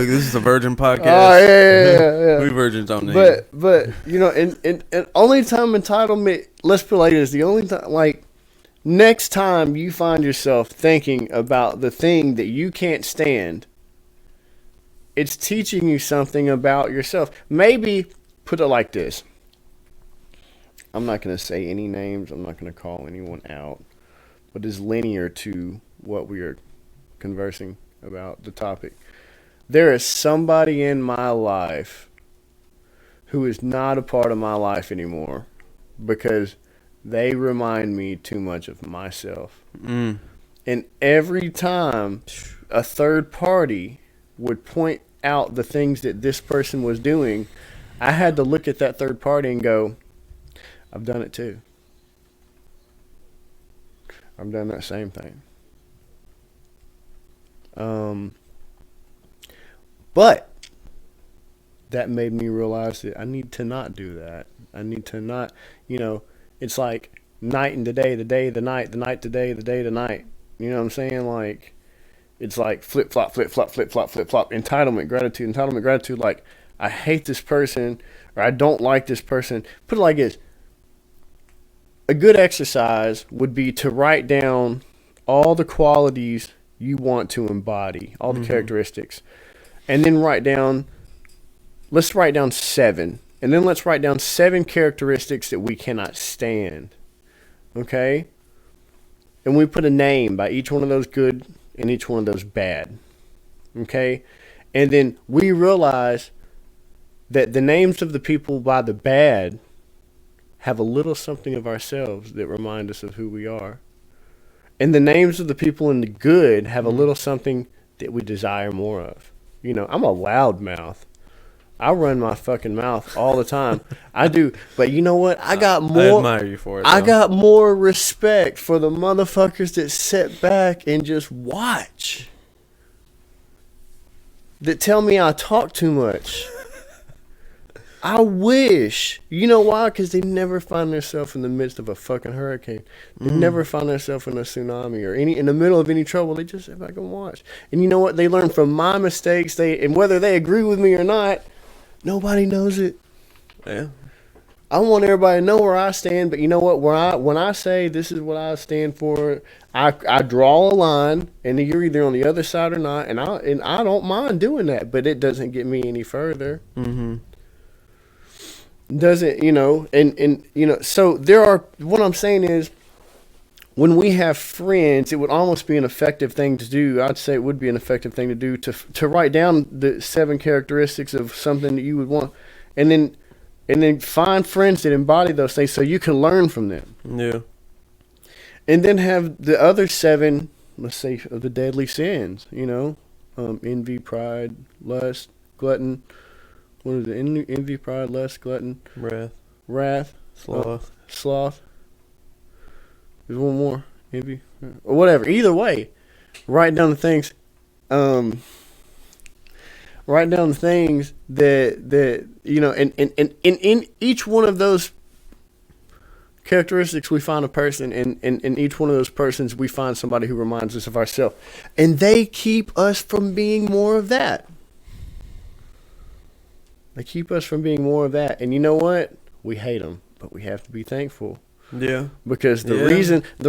[SPEAKER 1] this is a virgin podcast.
[SPEAKER 2] Oh, yeah.
[SPEAKER 1] We virgins don't need.
[SPEAKER 2] But and only time entitlement. Let's put it like this: the only time, like, next time you find yourself thinking about the thing that you can't stand, it's teaching you something about yourself. Maybe put it like this. I'm not going to say any names. I'm not going to call anyone out. but is linear to what we are conversing about, the topic. There is somebody in my life who is not a part of my life anymore because they remind me too much of myself.
[SPEAKER 1] Mm.
[SPEAKER 2] And every time a third party would point out the things that this person was doing, I had to look at that third party and go, I've done it too. I've done that same thing. But that made me realize that I need to not do that. I need to not, it's like night and the day, the night, the day, the day, the night. You know what I'm saying? Like, it's like flip-flop, flip-flop, flip-flop, flip-flop. Entitlement, gratitude. Like, I hate this person or I don't like this person. Put it like this. A good exercise would be to write down all the qualities you want to embody, all the characteristics. And then let's write down 7. And then let's write down 7 characteristics that we cannot stand. Okay? And we put a name by each one of those good and each one of those bad. Okay? And then we realize that the names of the people by the bad have a little something of ourselves that remind us of who we are. And the names of the people in the good have a little something that we desire more of. I'm a loud mouth. I run my fucking mouth all the time. I do. But you know what? I
[SPEAKER 1] admire you for it.
[SPEAKER 2] I got more respect for the motherfuckers that sit back and just watch. That tell me I talk too much. I wish. You know why? Because they never find themselves in the midst of a fucking hurricane. They never find themselves in a tsunami or in the middle of any trouble. They just sit back and watch. And you know what? They learn from my mistakes. And whether they agree with me or not, nobody knows it.
[SPEAKER 1] Yeah.
[SPEAKER 2] I want everybody to know where I stand. But you know what? When I say this is what I stand for, I draw a line, and you're either on the other side or not. And I don't mind doing that, but it doesn't get me any further.
[SPEAKER 1] Mm-hmm.
[SPEAKER 2] Doesn't, so there are, what I'm saying is, when we have friends, it would almost be an effective thing to do. I'd say it would be an effective thing to do to write down the 7 characteristics of something that you would want, and then find friends that embody those things so you can learn from them.
[SPEAKER 1] Yeah.
[SPEAKER 2] And then have the other 7, let's say, of the deadly sins, envy, pride, lust, glutton. What is it? Envy, pride, lust, glutton, wrath, sloth. There's one more. Envy, or whatever. Either way, write down the things. Write down the things that and in each one of those characteristics we find a person, and in each one of those persons we find somebody who reminds us of ourselves, and they keep us from being more of that. They keep us from being more of that. And you know what? We hate them, but we have to be thankful.
[SPEAKER 1] Yeah.
[SPEAKER 2] Because the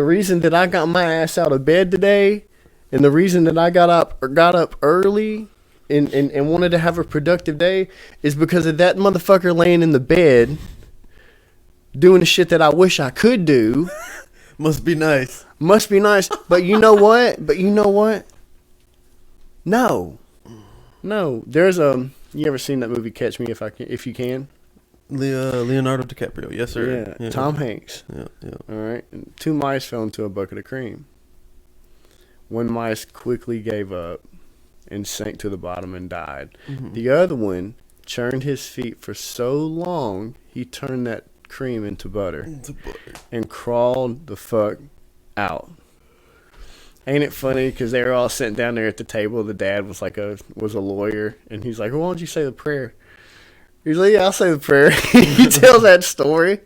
[SPEAKER 2] reason that I got my ass out of bed today, and the reason that I got up early and wanted to have a productive day, is because of that motherfucker laying in the bed doing the shit that I wish I could do.
[SPEAKER 1] Must be nice.
[SPEAKER 2] But you know what? No. There's you ever seen that movie Catch Me If You Can?
[SPEAKER 1] Leonardo DiCaprio. Yes, sir.
[SPEAKER 2] Yeah. Tom Hanks.
[SPEAKER 1] Yeah.
[SPEAKER 2] All right. And 2 mice fell into a bucket of cream. One mice quickly gave up and sank to the bottom and died. Mm-hmm. The other one churned his feet for so long he turned that cream into butter. And crawled the fuck out. Ain't it funny? Because they were all sitting down there at the table. The dad was a lawyer, and he's like, "Well, why don't you say the prayer?" He's like, "Yeah, I'll say the prayer." He tells that story.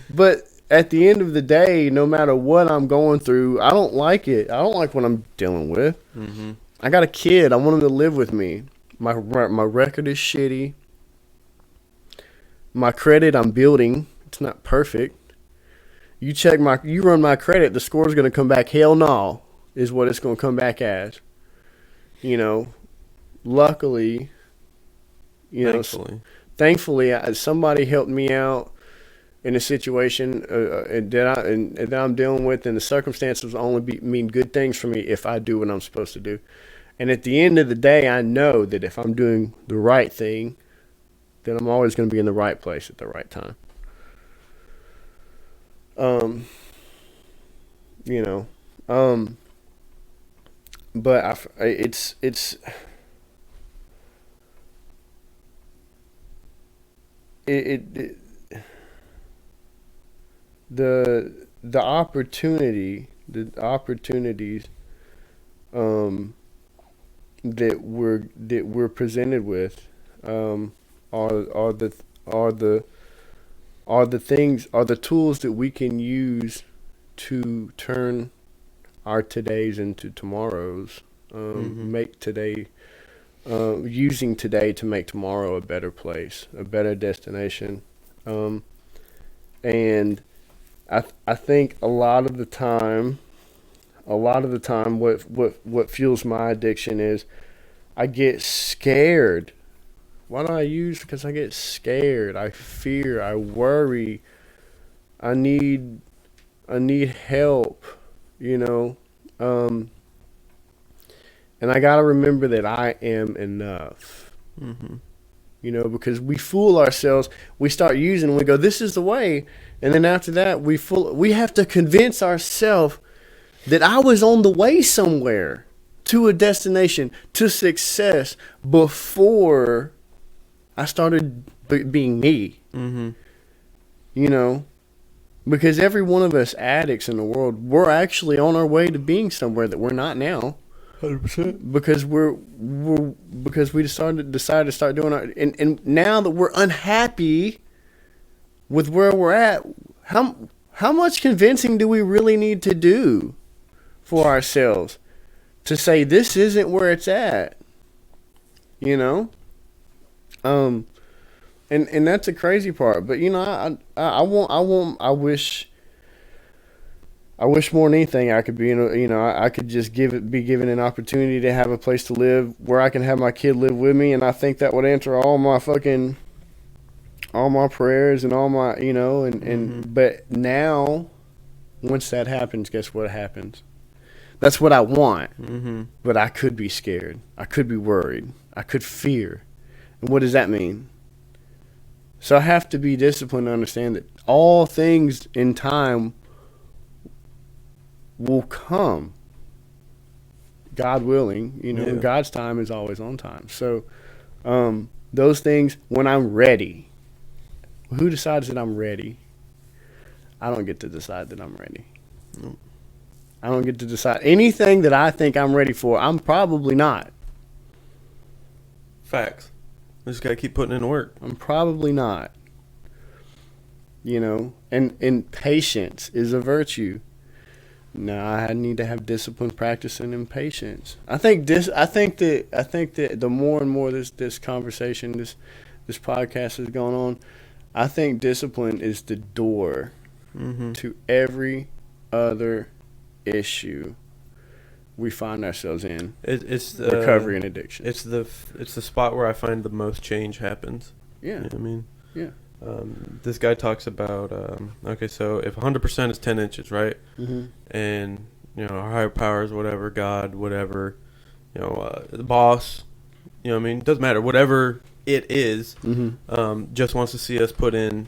[SPEAKER 2] But at the end of the day, no matter what I'm going through, I don't like it. I don't like what I'm dealing with. Mm-hmm. I got a kid. I want him to live with me. My record is shitty. My credit I'm building, it's not perfect. You run my credit, the score's going to come back hell no, is what it's going to come back as. Luckily, thankfully, somebody helped me out in a situation that I'm dealing with, and the circumstances only mean good things for me if I do what I'm supposed to do. And at the end of the day, I know that if I'm doing the right thing, then I'm always going to be in the right place at the right time. You know, but it's the opportunities that we're presented with are the tools that we can use to turn our todays into tomorrows. Make today using today to make tomorrow a better place, a better destination. And I think a lot of the time what fuels my addiction is I get scared. Why do I use? Because I get scared. I fear. I worry. I need help, you know. And I got to remember that I am enough. You know, because we fool ourselves. We start using, we go, this is the way. And then after that, we have to convince ourselves that I was on the way somewhere to a destination, to success, before I started being me. You know, because every one of us addicts in the world, we're actually on our way to being somewhere that we're not now. 100%. Because because we decided to start doing our, and now that we're unhappy with where we're at, how much convincing do we really need to do for ourselves to say this isn't where it's at? You know? And that's a crazy part. But you know, I wish more than anything I could be I could just be given an opportunity to have a place to live where I can have my kid live with me, and I think that would answer all my prayers and all my, you know, and but now once that happens, guess what happens? That's what I want. But I could be scared. I could be worried. I could fear. And what does that mean? So I have to be disciplined to understand that all things in time will come, God willing. You know, yeah. God's time is always on time. So those things, when I'm ready, who decides that I'm ready? I don't get to decide that I'm ready. No. I don't get to decide anything that I think I'm ready for. I'm probably not.
[SPEAKER 1] Facts. I just got to keep putting in work.
[SPEAKER 2] I'm probably not. You know, and patience is a virtue. No, I need to have discipline, practicing, and patience. I think that the more and more this conversation, this podcast has gone on, I think discipline is the door to every other issue we find ourselves in.
[SPEAKER 1] It's the
[SPEAKER 2] recovery and addiction.
[SPEAKER 1] It's the spot where I find the most change happens.
[SPEAKER 2] Yeah,
[SPEAKER 1] you know what I mean,
[SPEAKER 2] yeah.
[SPEAKER 1] This guy talks about okay, so if 100% is 10 inches, right? And you know, our higher powers, whatever, God, whatever, you know, the boss, you know what I mean, it doesn't matter, whatever it is, just wants to see us put in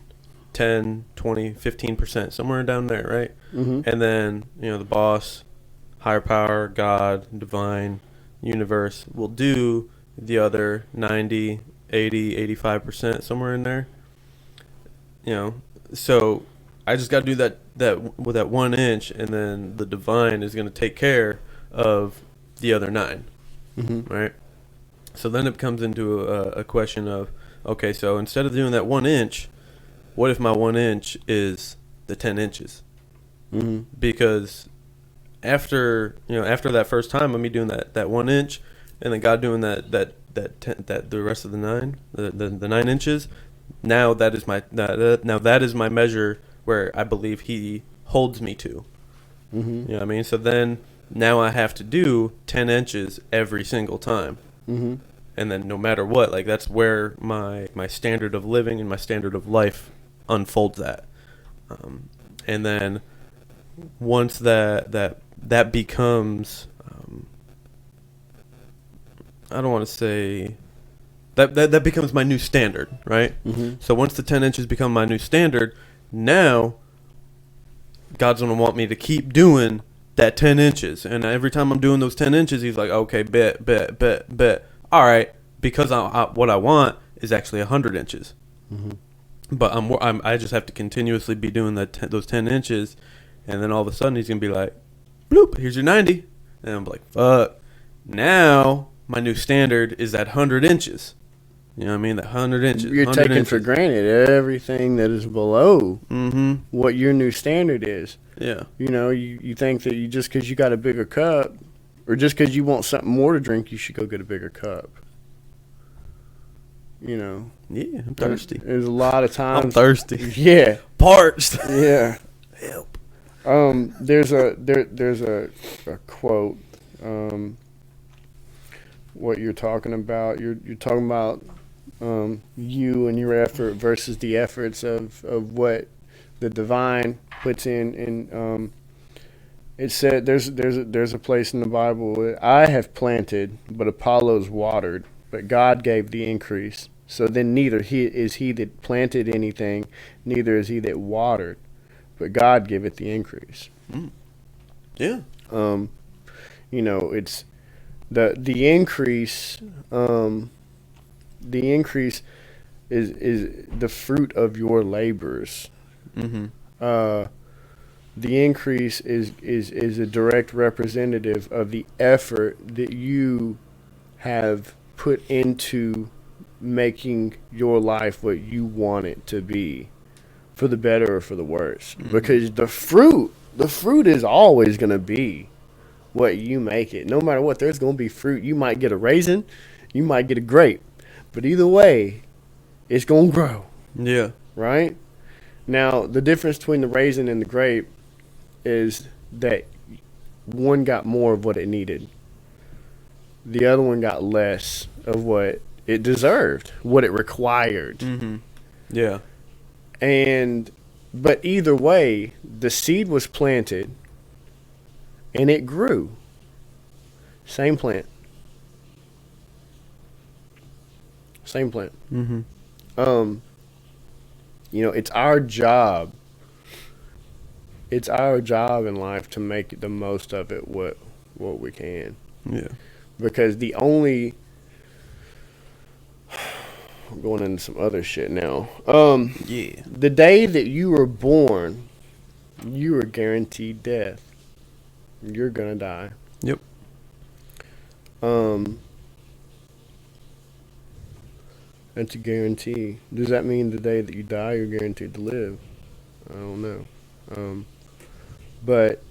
[SPEAKER 1] 10, 20, 15%, somewhere down there, right? And then, you know, the boss, higher power, God, divine, universe will do the other 90, 80, 85%, somewhere in there. You know, so I just got to do that with that 1 inch, and then the divine is going to take care of the other 9, right? So then it comes into a question of, okay, so instead of doing that 1 inch, what if my 1 inch is the 10 inches? Because after that first time of me doing that 1 inch, and then God doing that the rest of the 9, the 9 inches. Now that is my measure where I believe He holds me to. You know what I mean? So then now I have to do 10 inches every single time. And then no matter what, like that's where my standard of living and my standard of life unfolds at. And then once that becomes, I don't want to say that becomes my new standard, right?
[SPEAKER 2] Mm-hmm.
[SPEAKER 1] So once the 10 inches become my new standard, now God's going to want me to keep doing that 10 inches. And every time I'm doing those 10 inches, he's like, okay, bet. All right, because what I want is actually 100 inches.
[SPEAKER 2] Mm-hmm.
[SPEAKER 1] But I just have to continuously be doing those 10 inches. And then all of a sudden he's going to be like, bloop, here's your 90. And I'm like, fuck. Now my new standard is that 100 inches. You know what I mean? That 100 inches.
[SPEAKER 2] You're
[SPEAKER 1] 100
[SPEAKER 2] taking
[SPEAKER 1] inches.
[SPEAKER 2] for granted everything that is below
[SPEAKER 1] Mm-hmm.
[SPEAKER 2] what your new standard is.
[SPEAKER 1] Yeah.
[SPEAKER 2] You know, you think that you just because you got a bigger cup, or just because you want something more to drink, you should go get a bigger cup. You know.
[SPEAKER 1] Yeah, I'm thirsty.
[SPEAKER 2] There's a lot of times.
[SPEAKER 1] I'm thirsty.
[SPEAKER 2] Yeah.
[SPEAKER 1] Parched.
[SPEAKER 2] Yeah.
[SPEAKER 1] Help.
[SPEAKER 2] There's a quote. What you're talking about. You're talking about you and your effort versus the efforts of what the divine puts in. And it said there's a place in the Bible. I have planted, but Apollos watered, but God gave the increase. So then neither he that planted anything, neither is he that watered, but God giveth the increase.
[SPEAKER 1] Mm. Yeah.
[SPEAKER 2] You know, it's the increase. The increase is the fruit of your labors.
[SPEAKER 1] Mm-hmm.
[SPEAKER 2] The increase is a direct representative of the effort that you have put into making your life what you want it to be, for the better or for the worse. Mm-hmm. Because the fruit is always going to be what you make it. No matter what, there's going to be fruit. You might get a raisin, you might get a grape, but either way, it's going to grow.
[SPEAKER 1] Yeah.
[SPEAKER 2] Right? Now, the difference between the raisin and the grape is that one got more of what it needed. The other one got less of what it deserved, what it required.
[SPEAKER 1] Mm-hmm. Yeah.
[SPEAKER 2] But either way, the seed was planted and it grew. Same plant. Same plant.
[SPEAKER 1] Mm-hmm.
[SPEAKER 2] You know, it's our job. It's our job in life to make the most of it what we can.
[SPEAKER 1] Yeah.
[SPEAKER 2] Because I'm going into some other shit now.
[SPEAKER 1] Yeah.
[SPEAKER 2] The day that you were born, you were guaranteed death. You're gonna die.
[SPEAKER 1] Yep.
[SPEAKER 2] That's a guarantee. Does that mean the day that you die, you're guaranteed to live? I don't know. But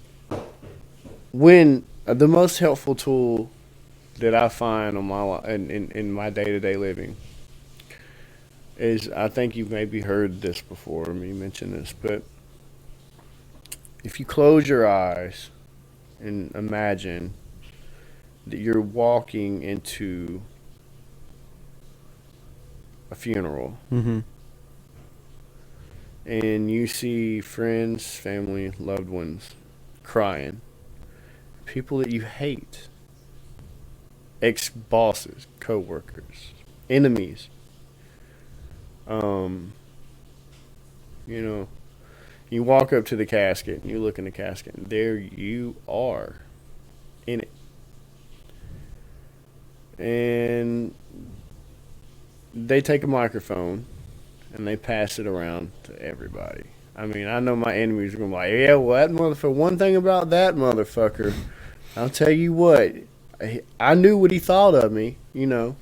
[SPEAKER 2] when the most helpful tool that I find on my in my day-to-day living is, I think you've maybe heard this before, me mention this, but if you close your eyes and imagine that you're walking into a funeral,
[SPEAKER 1] Mm-hmm.
[SPEAKER 2] and you see friends, family, loved ones crying, people that you hate, ex-bosses, co-workers, enemies, you know, you walk up to the casket and you look in the casket and there you are in it. And they take a microphone and they pass it around to everybody. I mean, I know my enemies are going to be like, yeah, well, that motherfucker, one thing about that motherfucker, I'll tell you what, I knew what he thought of me, you know.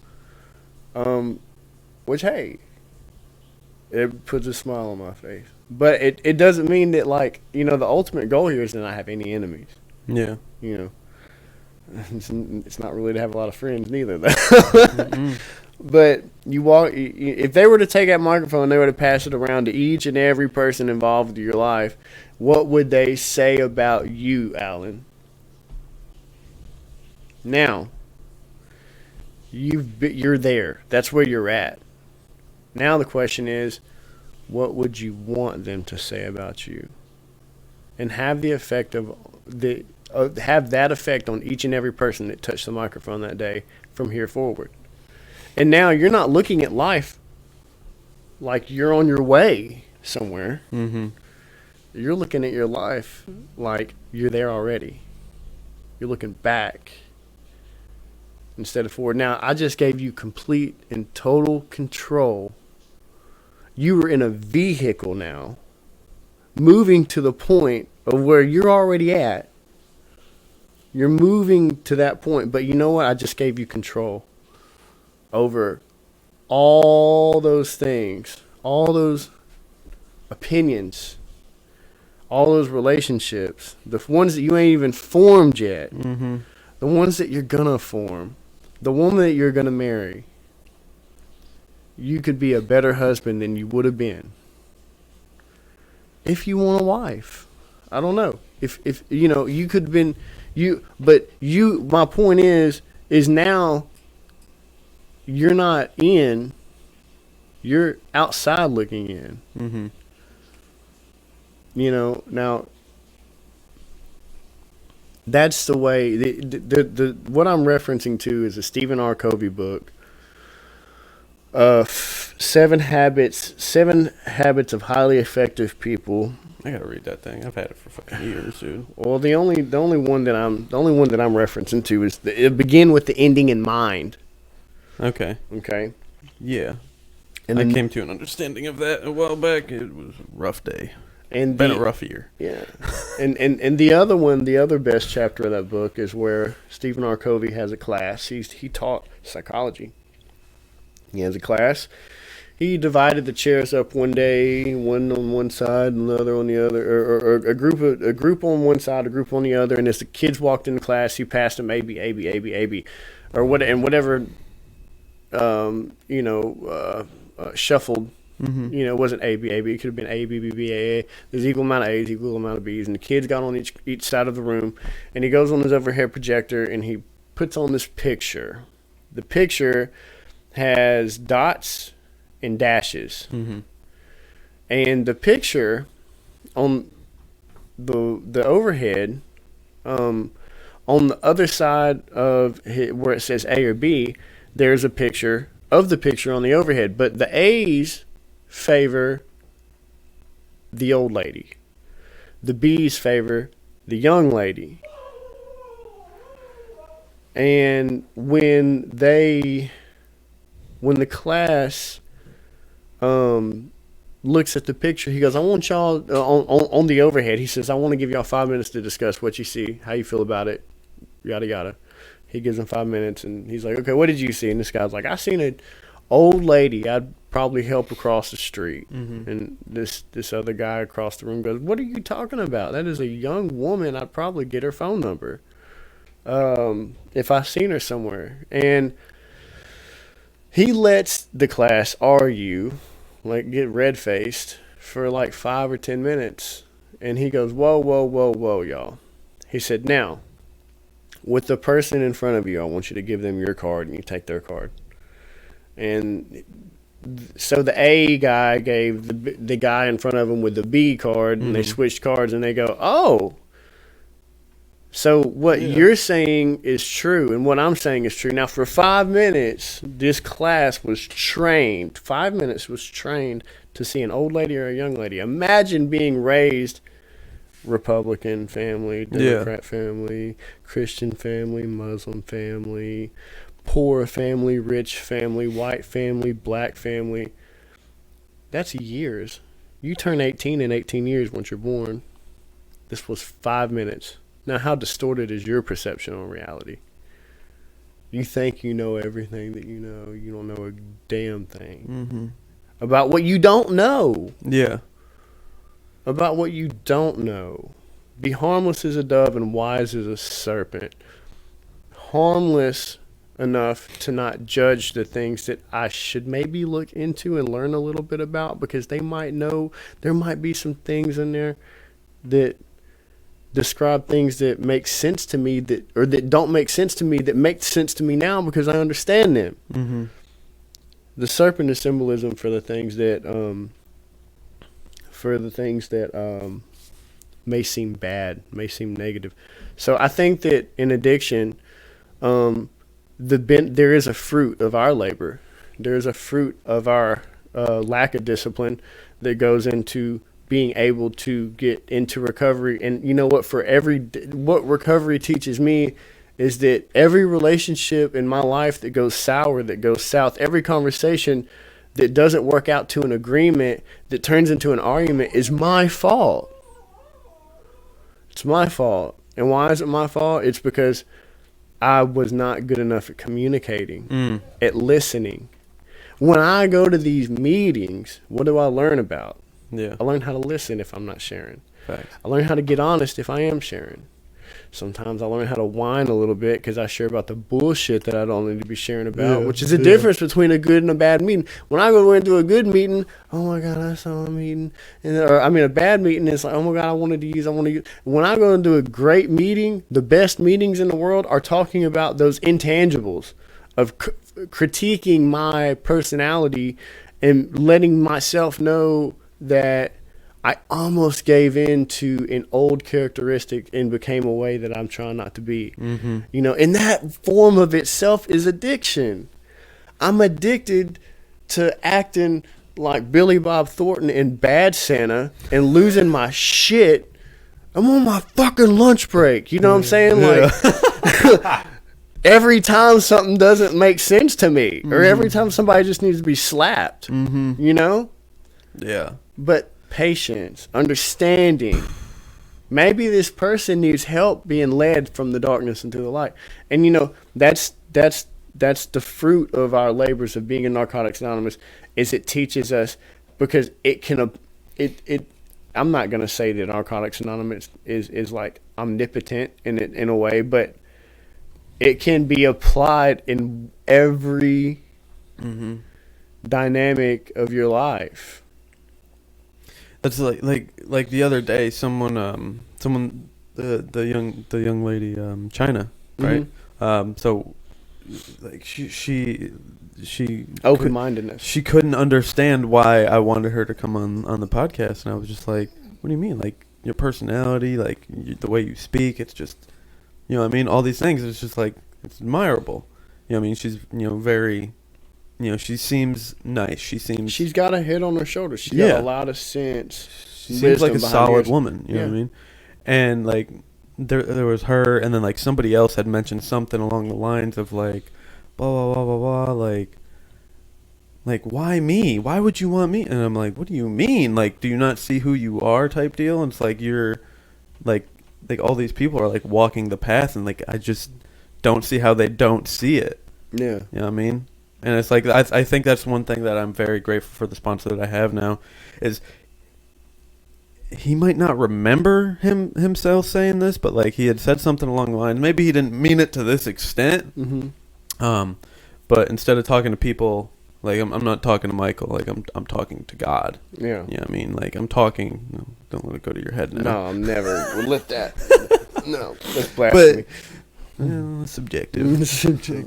[SPEAKER 2] Which, hey, it puts a smile on my face. But it doesn't mean that, like, you know, the ultimate goal here is to not have any enemies.
[SPEAKER 1] Yeah.
[SPEAKER 2] You know. It's not really to have a lot of friends neither, though. Mm-hmm. But you walk. If they were to take that microphone, they were to pass it around to each and every person involved in your life. What would they say about you, Alan? Now, you're there. That's where you're at. Now the question is, what would you want them to say about you? And have the effect of have that effect on each and every person that touched the microphone that day from here forward. And now you're not looking at life like you're on your way somewhere.
[SPEAKER 1] Mm-hmm.
[SPEAKER 2] You're looking at your life like you're there already. You're looking back instead of forward. Now, I just gave you complete and total control. You were in a vehicle now, moving to the point of where you're already at. You're moving to that point, but you know what? I just gave you control over all those things, all those opinions, all those relationships, the ones that you ain't even formed yet,
[SPEAKER 1] Mm-hmm.
[SPEAKER 2] the ones that you're gonna form, the woman that you're gonna marry. You could be a better husband than you would have been if you want a wife. I don't know. If you know, you could have been my point is now you're not in, you're outside looking in.
[SPEAKER 1] Mm-hmm.
[SPEAKER 2] You know, now that's the way the what I'm referencing to is a Stephen R. Covey book. Seven habits of highly effective people.
[SPEAKER 1] I gotta read that thing. I've had it for fucking years, dude.
[SPEAKER 2] Well, the only one that I'm referencing to is it begin with the ending in mind.
[SPEAKER 1] Okay.
[SPEAKER 2] Okay.
[SPEAKER 1] Yeah.
[SPEAKER 2] And
[SPEAKER 1] I
[SPEAKER 2] then,
[SPEAKER 1] came to an understanding of that a while back. It was a rough day.
[SPEAKER 2] and
[SPEAKER 1] Been a rough year.
[SPEAKER 2] Yeah. and the other one, the other best chapter of that book is where Stephen R. Covey has a class. He taught psychology. He has a class. He divided the chairs up one day, one on one side and the other on the other, or a group on one side, a group on the other. And as the kids walked into class, he passed them A, B, A, B, A, B, A, B, or what, and whatever, shuffled.
[SPEAKER 1] Mm-hmm.
[SPEAKER 2] You know, it wasn't A, B, A, B. It could have been A, B, B, B, A, A. There's equal amount of A's, equal amount of B's. And the kids got on each side of the room. And he goes on his overhead projector and he puts on this picture. The picture has dots and dashes.
[SPEAKER 1] Mm-hmm.
[SPEAKER 2] And the picture on the overhead, on the other side of where it says A or B, there's a picture of the picture on the overhead. But the A's favor the old lady. The B's favor the young lady. And when the class looks at the picture, he goes, I want y'all on the overhead. He says, I want to give y'all 5 minutes to discuss what you see, how you feel about it, yada yada. He gives them 5 minutes, and he's like, okay, what did you see? And this guy's like, I seen an old lady I'd probably help across the street.
[SPEAKER 1] Mm-hmm.
[SPEAKER 2] And this other guy across the room goes, what are you talking about? That is a young woman. I'd probably get her phone number if I seen her somewhere. And he lets the class argue, like get red-faced, for like 5 or 10 minutes. And he goes, whoa, y'all. He said, now, with the person in front of you, I want you to give them your card and you take their card. And so the A guy gave the guy in front of him with the B card, and they switched cards, and they go, oh. So what you're saying is true, and what I'm saying is true. Now, for 5 minutes, this class was trained. 5 minutes was trained to see an old lady or a young lady. Imagine being raised Republican family, Democrat family, Christian family, Muslim family, poor family, rich family, white family, black family. That's years. You turn 18 in 18 years once you're born. This was 5 minutes. Now, how distorted is your perception on reality? You think you know everything that you know. You don't know a damn thing about what you don't know.
[SPEAKER 1] Yeah.
[SPEAKER 2] About what you don't know. Be harmless as a dove and wise as a serpent. Harmless enough to not judge the things that I should maybe look into and learn a little bit about, because they might know there might be some things in there that describe things that make sense to me that don't make sense to me that make sense to me now because I understand them.
[SPEAKER 1] Mm-hmm.
[SPEAKER 2] The serpent is symbolism for the things that for the things that may seem bad, may seem negative. So I think that in addiction, there is a fruit of our labor. There is a fruit of our lack of discipline that goes into being able to get into recovery. And you know what? What recovery teaches me is that every relationship in my life that goes sour, that goes south, every conversation that doesn't work out to an agreement, that turns into an argument, is my fault. It's my fault. And why is it my fault? It's because I was not good enough at communicating, at listening. When I go to these meetings, what do I learn about?
[SPEAKER 1] Yeah.
[SPEAKER 2] I learn how to listen if I'm not sharing.
[SPEAKER 1] Facts.
[SPEAKER 2] I learn how to get honest if I am sharing. Sometimes I learn how to whine a little bit because I share about the bullshit that I don't need to be sharing about, which is the difference between a good and a bad meeting. When I go into a good meeting, oh my God, I saw a meeting. A bad meeting is like, oh my God, I want to use. When I go into a great meeting, the best meetings in the world are talking about those intangibles of critiquing my personality and letting myself know that I almost gave in to an old characteristic and became a way that I'm trying not to be. Mm-hmm. You know, and that form of itself is addiction. I'm addicted to acting like Billy Bob Thornton in Bad Santa and losing my shit. I'm on my fucking lunch break. You know what I'm saying? Like, every time something doesn't make sense to me, or every time somebody just needs to be slapped, you know?
[SPEAKER 1] Yeah.
[SPEAKER 2] But patience, understanding. Maybe this person needs help being led from the darkness into the light. And you know, that's the fruit of our labors of being in Narcotics Anonymous, is it teaches us, because I'm not going to say that Narcotics Anonymous is like omnipotent in a way, but it can be applied in every dynamic of your life.
[SPEAKER 1] That's like the other day, someone the young lady, China, right? So like she
[SPEAKER 2] open-mindedness.
[SPEAKER 1] She couldn't understand why I wanted her to come on the podcast, and I was just like, what do you mean? Like, your personality, like the way you speak, it's just, you know what I mean? All these things, it's just like, it's admirable. You know what I mean? She's, you know, very, you know, she seems nice. She's got
[SPEAKER 2] a head on her shoulders. She's got a lot of sense.
[SPEAKER 1] She seems like a solid woman. You know what I mean? And like there was her, and then like somebody else had mentioned something along the lines of like, blah blah blah blah blah, like why me? Why would you want me? And I'm like, what do you mean? Like, do you not see who you are? Type deal. And it's like you're like all these people are like walking the path, and like I just don't see how they don't see it.
[SPEAKER 2] Yeah.
[SPEAKER 1] You know what I mean? And it's like, I think that's one thing that I'm very grateful for the sponsor that I have now, is he might not remember himself saying this, but like he had said something along the lines, maybe he didn't mean it to this extent. But instead of talking to people, like I'm not talking to Michael, like I'm talking to God.
[SPEAKER 2] Yeah.
[SPEAKER 1] Yeah, I mean, like I'm talking, no, don't let it go to your head now.
[SPEAKER 2] No, I'm never. We'll lift that. No, that's blasphemy.
[SPEAKER 1] Well, it's subjective. I'll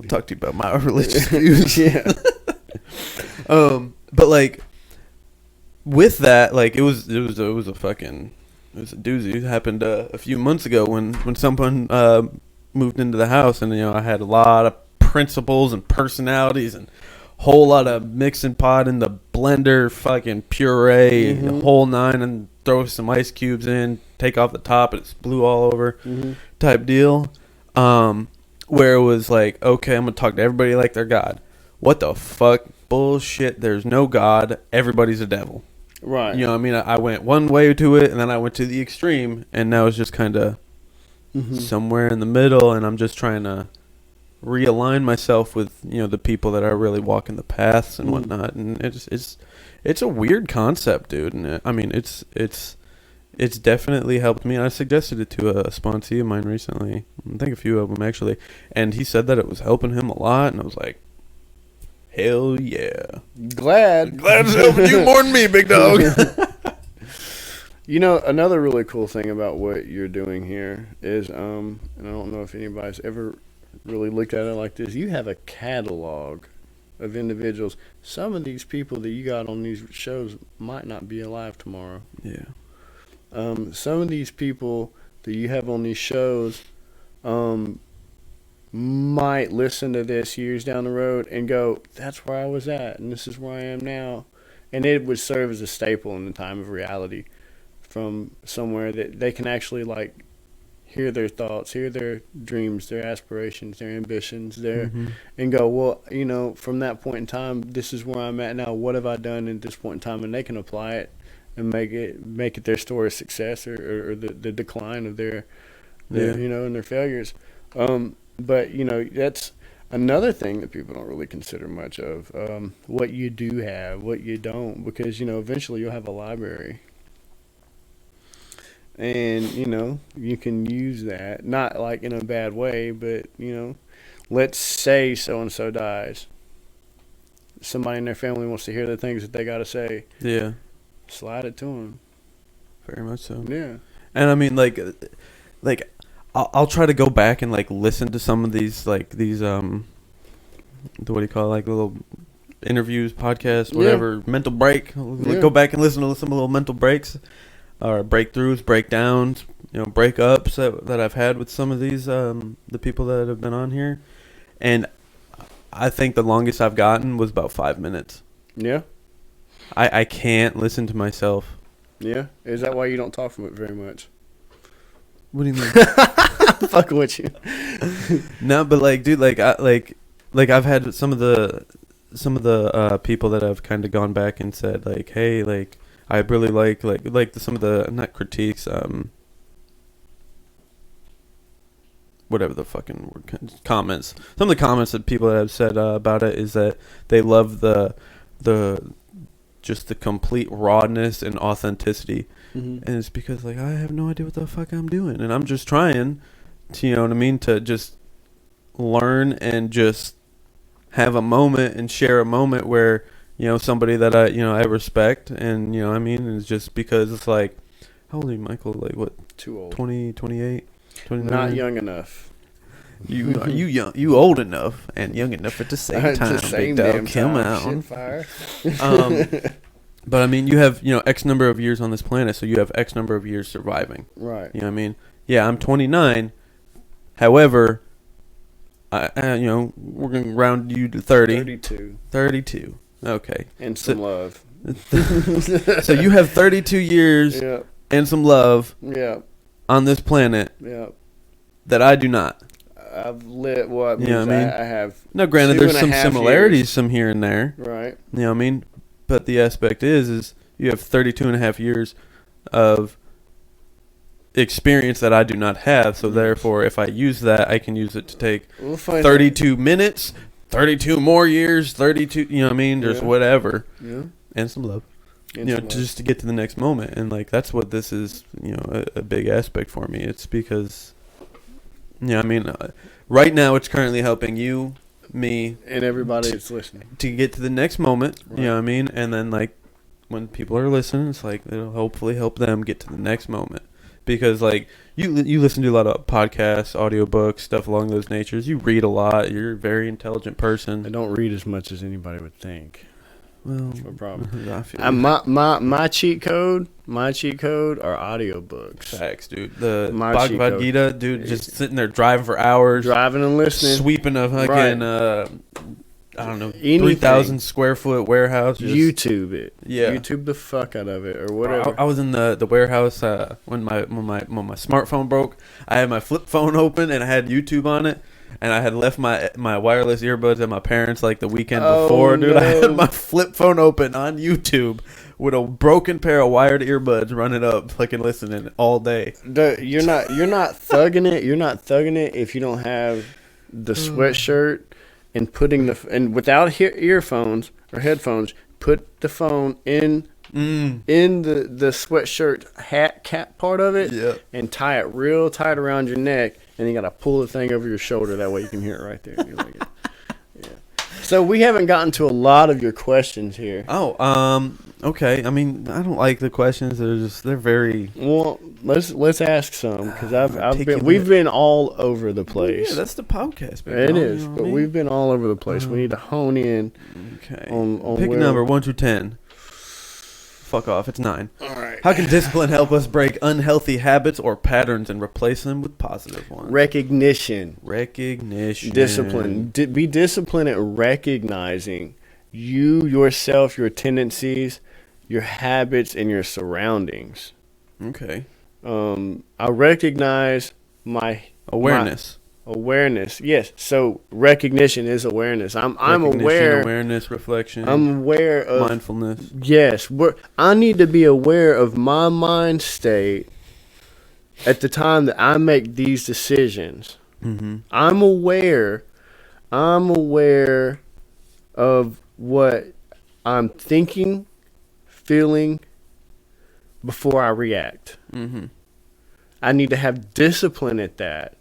[SPEAKER 1] talk to you about my religious views.
[SPEAKER 2] Yeah.
[SPEAKER 1] But like with that, like it was a doozy. It happened a few months ago when someone moved into the house, and you know I had a lot of principles and personalities and whole lot of mixing pot in the blender, fucking puree, the whole nine, and throw some ice cubes in, take off the top, and it's blew all over, type deal. Where it was like, okay, I'm gonna talk to everybody like they're God. What the fuck? Bullshit. There's no God. Everybody's a devil.
[SPEAKER 2] Right.
[SPEAKER 1] You know what I mean? I went one way to it, and then I went to the extreme, and now it's just kind of somewhere in the middle, and I'm just trying to realign myself with, you know, the people that are really walking the paths and whatnot. And it's a weird concept, dude. And I mean, it's definitely helped me. I suggested it to a sponsee of mine recently. I think a few of them actually, and he said that it was helping him a lot. And I was like, hell yeah,
[SPEAKER 2] glad
[SPEAKER 1] it's helping you more than me, big dog.
[SPEAKER 2] You know, another really cool thing about what you're doing here is, and I don't know if anybody's ever really looked at it like this, you have a catalog of individuals. Some of these people that you got on these shows might not be alive tomorrow.
[SPEAKER 1] Yeah.
[SPEAKER 2] Some of these people that you have on these shows might listen to this years down the road and go, that's where I was at, and this is where I am now. And it would serve as a staple in the time of reality from somewhere that they can actually, like, hear their thoughts, hear their dreams, their aspirations, their ambitions, and go, well, you know, from that point in time, this is where I'm at now. What have I done at this point in time? And they can apply it and make it their story of success or the decline of their you know, and their failures. But, you know, that's another thing that people don't really consider much of, what you do have, what you don't, because, you know, eventually you'll have a library. And, you know, you can use that, not like in a bad way, but, you know, let's say so-and-so dies. Somebody in their family wants to hear the things that they got to say.
[SPEAKER 1] Yeah.
[SPEAKER 2] Slide it to them.
[SPEAKER 1] Very much so.
[SPEAKER 2] Yeah.
[SPEAKER 1] And I mean, like I'll try to go back and like listen to some of these what do you call it, like little interviews, podcasts, whatever, mental break. Go back and listen to some little mental breaks or breakthroughs, breakdowns, you know, breakups that I've had with some of these the people that have been on here. And I think the longest I've gotten was about 5 minutes.
[SPEAKER 2] Yeah.
[SPEAKER 1] I can't listen to myself.
[SPEAKER 2] Yeah. Is that why you don't talk from it very much?
[SPEAKER 1] What do you mean?
[SPEAKER 2] Fucking with you.
[SPEAKER 1] No, but like, dude, like I've had some of the people that have kind of gone back and said like, hey, like I really like some of the, not critiques, whatever the fucking word, comments. Some of the comments that people have said about it is that they love the just the complete rawness and authenticity. And it's because, like, I have no idea what the fuck I'm doing. And I'm just trying to, you know what I mean, to just learn and just have a moment and share a moment where, you know, somebody that I respect. And, you know what I mean? And it's just because it's like, how old are you, Michael? Like, what?
[SPEAKER 2] Too old.
[SPEAKER 1] 20, 28, 29?
[SPEAKER 2] Not young enough.
[SPEAKER 1] You young, you old enough and young enough at the same time.
[SPEAKER 2] The same
[SPEAKER 1] big
[SPEAKER 2] damn
[SPEAKER 1] dog. Come
[SPEAKER 2] time.
[SPEAKER 1] out.
[SPEAKER 2] Shit fire.
[SPEAKER 1] But I mean, you have, you know, X number of years on this planet, so you have X number of years surviving.
[SPEAKER 2] Right.
[SPEAKER 1] You know what I mean? Yeah, I'm 29. However, you know, we're going to round you to 30.
[SPEAKER 2] 32.
[SPEAKER 1] 32. Okay.
[SPEAKER 2] And some love.
[SPEAKER 1] So you have 32 years and some love on this planet that I do not.
[SPEAKER 2] I've lit what?
[SPEAKER 1] You know what I mean?
[SPEAKER 2] I have.
[SPEAKER 1] Now, granted, there's some similarities, some here and there.
[SPEAKER 2] Right.
[SPEAKER 1] You know what I mean? But the aspect is you have 32 and a half years of experience that I do not have. So therefore, if I use that, I can use it to take 32 minutes, 32 more years, 32, you know what I mean? There's whatever. Yeah. And some love. And you know, just to get to the next moment. And, like, that's what this is, you know, a big aspect for me. It's because, you know, I mean, right now it's currently helping you, me,
[SPEAKER 2] and everybody that's listening
[SPEAKER 1] to get to the next moment. Right. You know what I mean? And then, like, when people are listening, it's like it'll hopefully help them get to the next moment. Because, like, you listen to a lot of podcasts, audiobooks, stuff along those natures. You read a lot. You're a very intelligent person.
[SPEAKER 2] I don't read as much as anybody would think.
[SPEAKER 1] Well,
[SPEAKER 2] that's my problem. My cheat code are audiobooks.
[SPEAKER 1] Facts, dude. The Bhagavad Gita, dude, just sitting there driving for hours.
[SPEAKER 2] Driving and listening.
[SPEAKER 1] Sweeping a fucking, I don't know, 3,000 square foot warehouse.
[SPEAKER 2] YouTube it.
[SPEAKER 1] Yeah.
[SPEAKER 2] YouTube the fuck out of it or whatever.
[SPEAKER 1] I was in the warehouse when my smartphone broke. I had my flip phone open and I had YouTube on it. And I had left my wireless earbuds at my parents' like the weekend before, dude. No. I had my flip phone open on YouTube with a broken pair of wired earbuds running up, fucking listening all day.
[SPEAKER 2] You're not thugging it. You're not thugging it if you don't have the sweatshirt and and without earphones or headphones, put the phone in the sweatshirt hat cap part of it, and tie it real tight around your neck. And you got to pull the thing over your shoulder. That way you can hear it right there. You're like, yeah. So we haven't gotten to a lot of your questions here.
[SPEAKER 1] Oh, okay. I mean, I don't like the questions. They're very...
[SPEAKER 2] Well, Let's ask some, because
[SPEAKER 1] Articulate.
[SPEAKER 2] we've been all over the place.
[SPEAKER 1] Yeah, that's the podcast, baby.
[SPEAKER 2] It is,
[SPEAKER 1] You know what
[SPEAKER 2] but
[SPEAKER 1] I mean?
[SPEAKER 2] we've been all over the place. We need to hone in.
[SPEAKER 1] Okay.
[SPEAKER 2] on
[SPEAKER 1] Pick a
[SPEAKER 2] where-
[SPEAKER 1] number 1 through 10. Fuck off. It's 9.
[SPEAKER 2] All right.
[SPEAKER 1] How can discipline help us break unhealthy habits or patterns and replace them with positive ones?
[SPEAKER 2] Recognition.
[SPEAKER 1] Discipline.
[SPEAKER 2] Be disciplined at recognizing you, yourself, your tendencies, your habits, and your surroundings.
[SPEAKER 1] Okay.
[SPEAKER 2] I recognize my
[SPEAKER 1] Awareness.
[SPEAKER 2] awareness. Yes. So recognition is awareness. I'm
[SPEAKER 1] Recognition,
[SPEAKER 2] aware.
[SPEAKER 1] Awareness, reflection.
[SPEAKER 2] I'm aware of
[SPEAKER 1] mindfulness.
[SPEAKER 2] Yes. I need to be aware of my mind state at the time that I make these decisions.
[SPEAKER 1] Mm-hmm.
[SPEAKER 2] I'm aware of what I'm thinking, feeling before I react.
[SPEAKER 1] Mm-hmm.
[SPEAKER 2] I need to have discipline at that.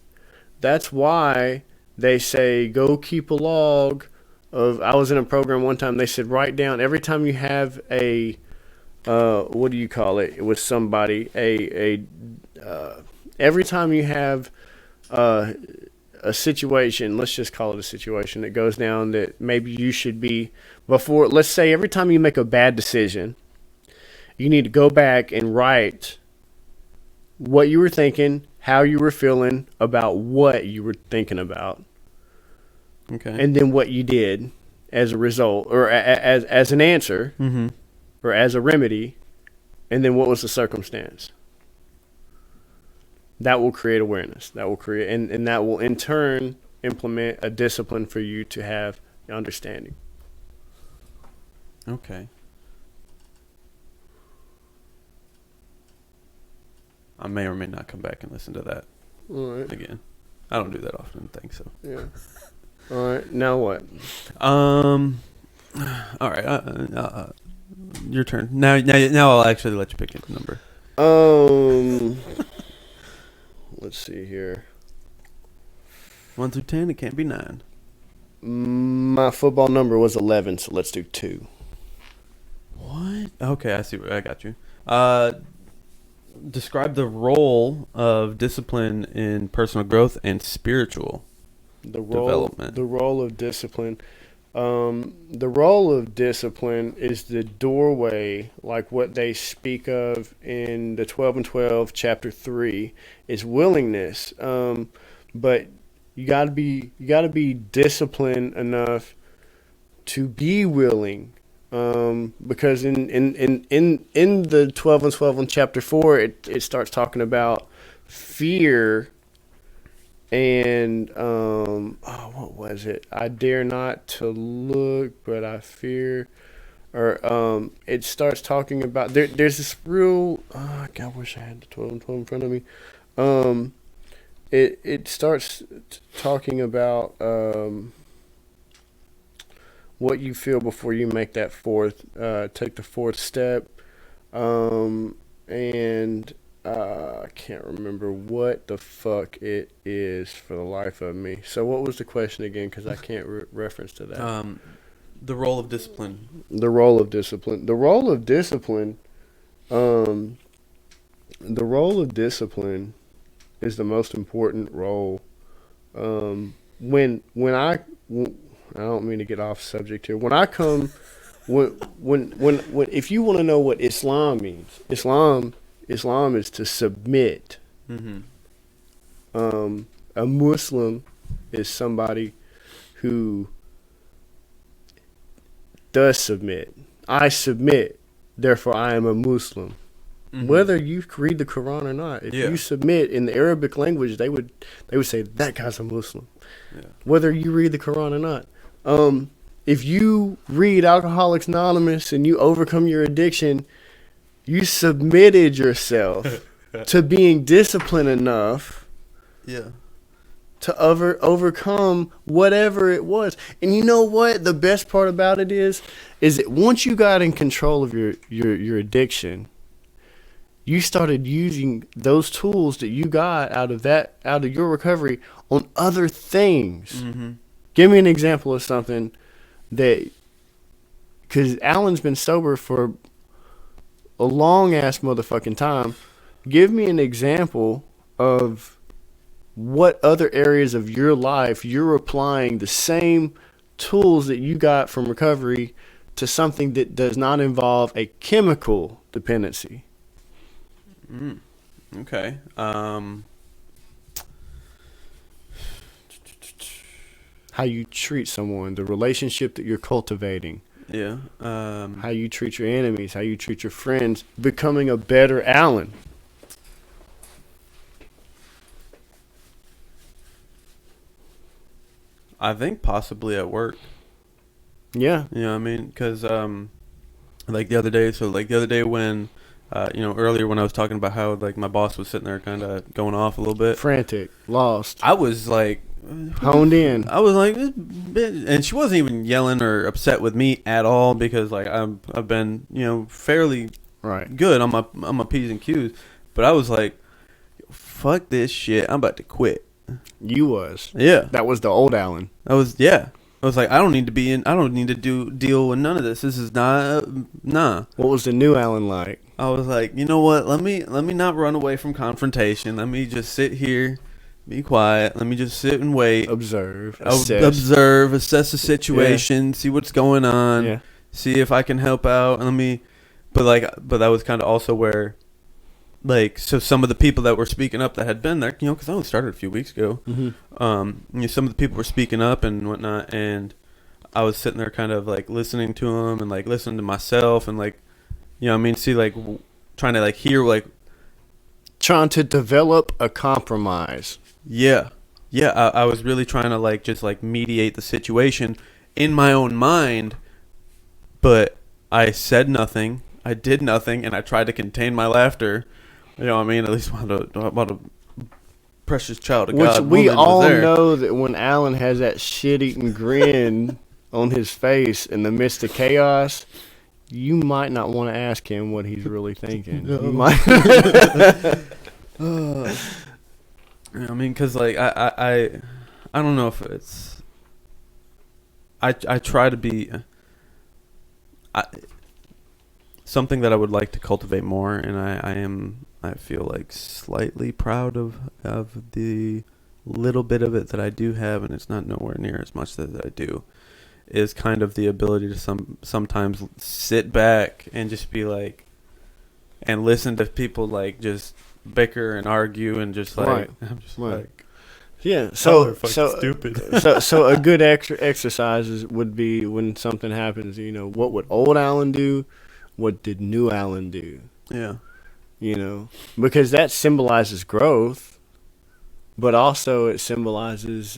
[SPEAKER 2] That's why they say go keep a log of. I was in a program one time. They said write down every time you have a what do you call it with somebody every time you have a situation. Let's just call it a situation that goes down that maybe you should be before. Let's say every time you make a bad decision, you need to go back and write what you were thinking, how you were feeling about what you were thinking about,
[SPEAKER 1] Okay.
[SPEAKER 2] and then what you did as a result, or as an answer,
[SPEAKER 1] Mm-hmm.
[SPEAKER 2] or as a remedy, and then what was the circumstance. That will create awareness. That will create, and that will in turn implement a discipline for you to have understanding.
[SPEAKER 1] Okay. I may or may not come back and listen to that
[SPEAKER 2] All right.
[SPEAKER 1] again. I don't do that often, think so.
[SPEAKER 2] Yeah. All right. Now what?
[SPEAKER 1] All right. Your turn. Now I'll actually let you pick a number.
[SPEAKER 2] Let's see here.
[SPEAKER 1] 1 through 10. It can't be 9.
[SPEAKER 2] My football number was 11, so let's do 2.
[SPEAKER 1] What? Okay, I see. I got you. Describe the role of discipline in personal growth and spiritual development.
[SPEAKER 2] The role of discipline. The role of discipline is the doorway, like what they speak of in the 12 and 12, chapter 3, is willingness. But you gotta be disciplined enough to be willing. Because in the 12 and 12 in chapter 4, it starts talking about fear and what was it? I dare not to look, but I fear. Or it starts talking about there's this real. God, I wish I had the 12 and 12 in front of me. It starts talking about what you feel before you make that take the fourth step, and I can't remember what the fuck it is for the life of me. So what was the question again? Because I can't reference to that.
[SPEAKER 1] The role of discipline.
[SPEAKER 2] The role of discipline. The role of discipline. The role of discipline is the most important role. When I don't mean to get off subject here. When if you want to know what Islam means, Islam is to submit.
[SPEAKER 1] Mm-hmm.
[SPEAKER 2] A Muslim is somebody who does submit. I submit, therefore I am a Muslim. Mm-hmm. Whether you read the Quran or not, if you submit in the Arabic language, they would say that guy's a Muslim. Yeah. Whether you read the Quran or not. If you read Alcoholics Anonymous and you overcome your addiction, you submitted yourself to being disciplined enough to overcome whatever it was. And you know what? The best part about it is that once you got in control of your addiction, you started using those tools that you got out of your recovery on other things. Mm-hmm. Give me an example of something because Alan's been sober for a long ass motherfucking time. Give me an example of what other areas of your life you're applying the same tools that you got from recovery to something that does not involve a chemical dependency.
[SPEAKER 1] Okay.
[SPEAKER 2] How you treat someone, the relationship that you're cultivating.
[SPEAKER 1] Yeah.
[SPEAKER 2] How you treat your enemies, how you treat your friends, becoming a better Alan.
[SPEAKER 1] I think possibly at work.
[SPEAKER 2] Yeah.
[SPEAKER 1] You know what I mean? Because, like the other day when, earlier when I was talking about how, like, my boss was sitting there kind of going off a little bit.
[SPEAKER 2] Frantic, lost.
[SPEAKER 1] I was, like...
[SPEAKER 2] honed in.
[SPEAKER 1] I was like, this bitch. And she wasn't even yelling or upset with me at all because, like, I've been, fairly good on my P's and Q's. But I was like, fuck this shit. I'm about to quit.
[SPEAKER 2] You was.
[SPEAKER 1] Yeah.
[SPEAKER 2] That was the old Alan.
[SPEAKER 1] I was like, I don't need to deal with none of this. This is not, nah.
[SPEAKER 2] What was the new Alan like?
[SPEAKER 1] I was like, you know what? Let me not run away from confrontation. Let me just sit here, be quiet. Let me just sit and wait.
[SPEAKER 2] Assess
[SPEAKER 1] the situation, see what's going on, see if I can help out. But that was kind of also where, like, so some of the people that were speaking up that had been there, because I only started a few weeks ago.
[SPEAKER 2] Mm-hmm.
[SPEAKER 1] Some of the people were speaking up and whatnot, and I was sitting there kind of like listening to them and like listening to myself and like, see, like trying to like hear, like
[SPEAKER 2] trying to develop a compromise.
[SPEAKER 1] Yeah. I was really trying to like just like mediate the situation in my own mind, but I said nothing. I did nothing, and I tried to contain my laughter. You know what I mean? At least about a precious child of God.
[SPEAKER 2] Which we all know that when Alan has that shit-eating grin on his face in the midst of chaos, you might not want to ask him what he's really thinking. No. You might.
[SPEAKER 1] I mean, because like I don't know if it's. I try to be. Something that I would like to cultivate more, and I feel like slightly proud of the little bit of it that I do have, and it's not nowhere near as much as I do, is kind of the ability to sometimes sit back and just be like, and listen to people like just bicker and argue and just like, I'm just like,
[SPEAKER 2] yeah. So
[SPEAKER 1] stupid.
[SPEAKER 2] so a good exercise would be when something happens. What would old Alan do? What did new Alan do?
[SPEAKER 1] Yeah.
[SPEAKER 2] Because that symbolizes growth, but also it symbolizes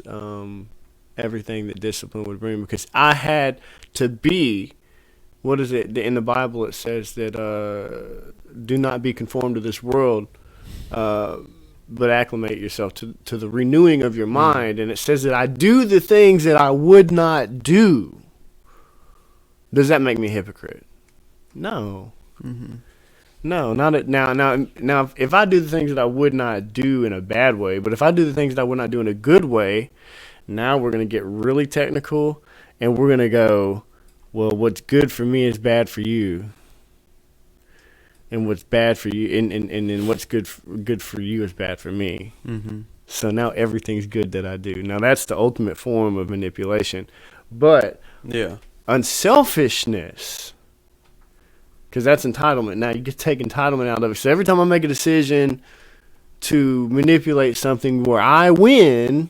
[SPEAKER 2] everything that discipline would bring. Because I had to be, what is it? In the Bible it says that do not be conformed to this world, but acclimate yourself to the renewing of your mind. And it says that I do the things that I would not do. Does that make me a hypocrite? No.
[SPEAKER 1] Mm-hmm.
[SPEAKER 2] No, not it. Now, if I do the things that I would not do in a bad way, but if I do the things that I would not do in a good way, now we're going to get really technical, and we're going to go, well, what's good for me is bad for you, and what's bad for you, and what's good for you is bad for me.
[SPEAKER 1] Mm-hmm.
[SPEAKER 2] So now everything's good that I do. Now that's the ultimate form of manipulation, but unselfishness. Because that's entitlement. Now, you can take entitlement out of it. So every time I make a decision to manipulate something where I win,